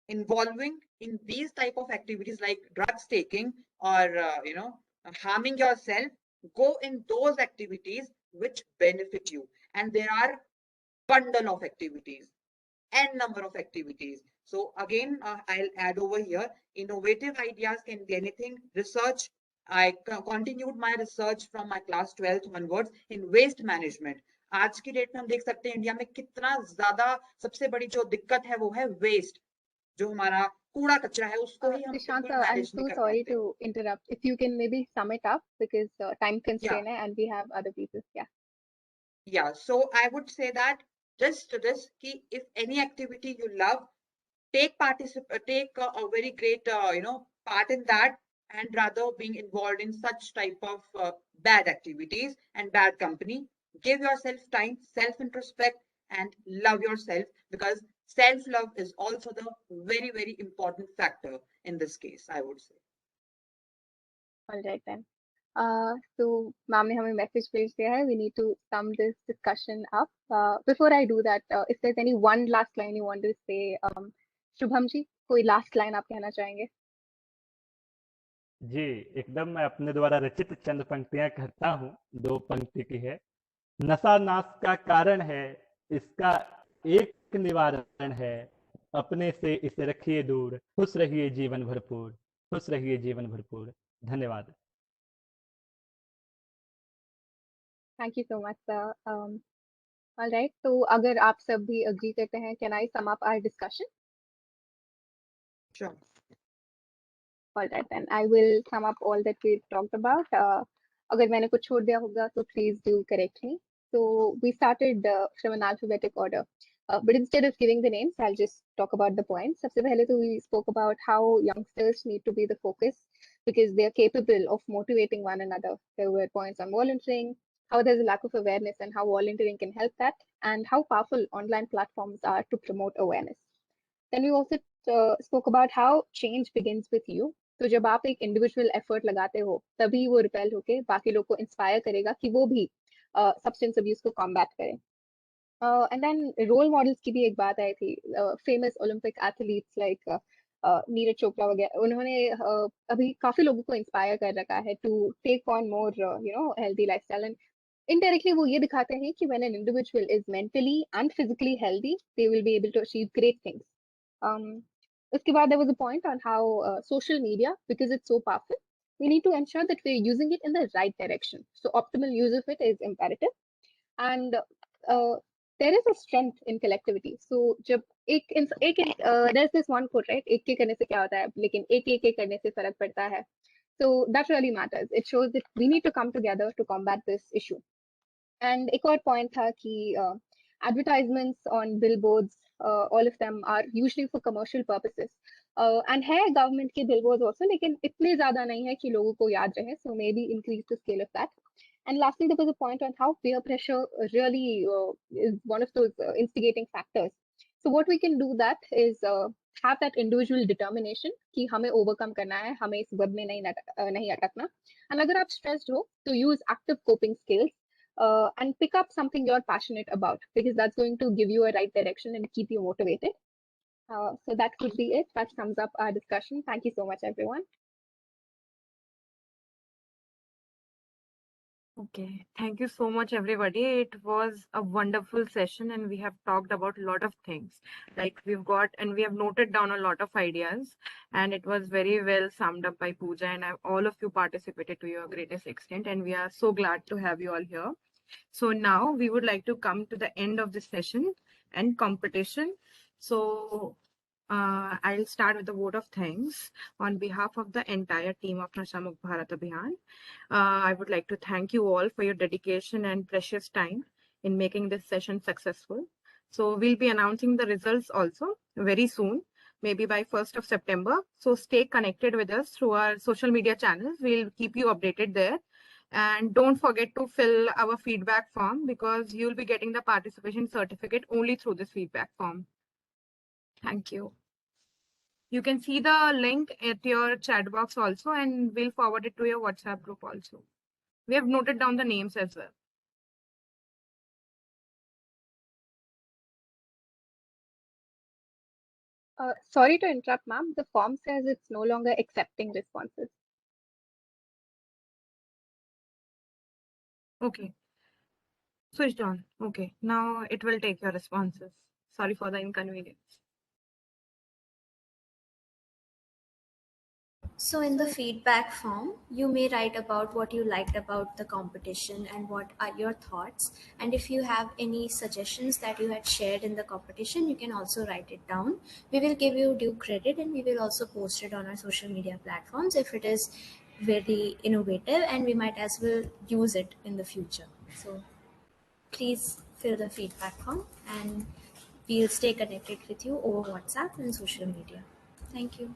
involving in these type of activities like drugs taking or harming yourself, go in those activities which benefit you. And there are bundle of activities, n number of activities. So again, I'll add over here, innovative ideas can be anything. Research, I continued my research from my class 12th onwards in waste management. आज की date में हम देख सकते हैं India में कितना ज्यादा सबसे बड़ी जो दिक्कत है वो है वेस्ट, जो हमारा कूड़ा कचरा है उसको ही हम Dishant, बिल्कुल I'm मैनेज नहीं so कर sorry पाते. to interrupt. If you can maybe sum it up because time Yeah, constraint hai and we have other people. Yeah. yeah. So I would say that just this ki if any activity you love, take a very great part in that, and rather being involved in such type of bad activities and bad company. Give yourself time, self introspect, and love yourself, because self love is also the very, very important factor in this case, I would say. All right then. So ma'am ने हमें message भेज दिया है. We need to sum this discussion up. Before I do that, if there's any one last line you want to say, Shubham ji, कोई last line आप कहना चाहेंगे? जी, एकदम मैं अपने द्वारा रचित चंद पंक्तियां कहता हूँ। 2 पंक्ति की है। नशा नाश का कारण है, इसका एक निवारण है, अपने से इसे रखिए दूर, खुश रहिए जीवन भरपूर, खुश रहिए जीवन भरपूर। धन्यवाद। Thank you so much, sir. All right. तो अगर आप सब भी agree करते हैं, can I sum up our discussion? Sure. All right, then I will sum up all that we talked about. अगर मैंने कुछ छोड़ दिया होगा, so please do correct me. So we started from an alphabetic order, but instead of giving the names, I'll just talk about the points. सबसे पहले तो we spoke about how youngsters need to be the focus because they are capable of motivating one another. There were points on volunteering, how there's a lack of awareness and how volunteering can help that, and how powerful online platforms are to promote awareness. Then we also spoke about how change begins with you. तो जब आप एक individual effort लगाते हो तभी वो repel होके बाकी लोग को इंस्पायर करेगा कि वो भी सब्सटेंस अब्यूज को कॉम्बैट करें. एंड देन रोल मॉडल्स की भी एक बात आई थी. Famous Olympic athletes like Neeraj Chopra वगैरह, उन्होंने अभी काफी लोगों को इंस्पायर कर रखा है to take on more healthy lifestyle. And indirectly वो ये दिखाते हैं कि when an individual is mentally and physically healthy, they will be able to achieve great things. उसके बाद there was a point on how social media, because it's so powerful, we need to ensure that we're using it in the right direction. So optimal use of it is imperative. And there is a strength in collectivity. So जब there's this one quote, right? एक के करने से क्या होता है, लेकिन एक के करने से फर्क पड़ता है. So that really matters. It shows that we need to come together to combat this issue. And एक और point था कि advertisements on billboards, all of them are usually for commercial purposes. And है government के billboards also, लेकिन इतने ज़्यादा नहीं है कि लोगों को याद रहे. So maybe increase the scale of that. And lastly, there was a point on how peer pressure really is one of those instigating factors. So what we can do that is have that individual determination कि हमें overcome करना है, हमें इस web में नहीं अटकना. And अगर आप stressed हो, तो use active coping skills. And pick up something you're passionate about because that's going to give you a right direction and keep you motivated. So that could be it. That sums up our discussion. Thank you so much, everyone. Okay, thank you so much, everybody. It was a wonderful session, and we have talked about a lot of things. Like we have noted down a lot of ideas, and it was very well summed up by Pooja, and all of you participated to your greatest extent, and we are so glad to have you all here. So now we would like to come to the end of the session and competition. So I'll start with the vote of thanks on behalf of the entire team of Nashamukh Bharat Abhiyan. I would like to thank you all for your dedication and precious time in making this session successful. So we'll be announcing the results also very soon, maybe by 1st of September. So stay connected with us through our social media channels. We'll keep you updated there. And don't forget to fill our feedback form because you'll be getting the participation certificate only through this feedback form. Thank you. You can see the link at your chat box also, and we'll forward it to your WhatsApp group also. We have noted down the names as well. Sorry to interrupt, ma'am. The form says it's no longer accepting responses. Okay. Switched on. Okay. Now it will take your responses. Sorry for the inconvenience. So in the feedback form, you may write about what you liked about the competition and what are your thoughts. And if you have any suggestions that you had shared in the competition, you can also write it down. We will give you due credit and we will also post it on our social media platforms if it is very innovative, and we might as well use it in the future. So please fill the feedback form and we'll stay connected with you over WhatsApp and social media. Thank you.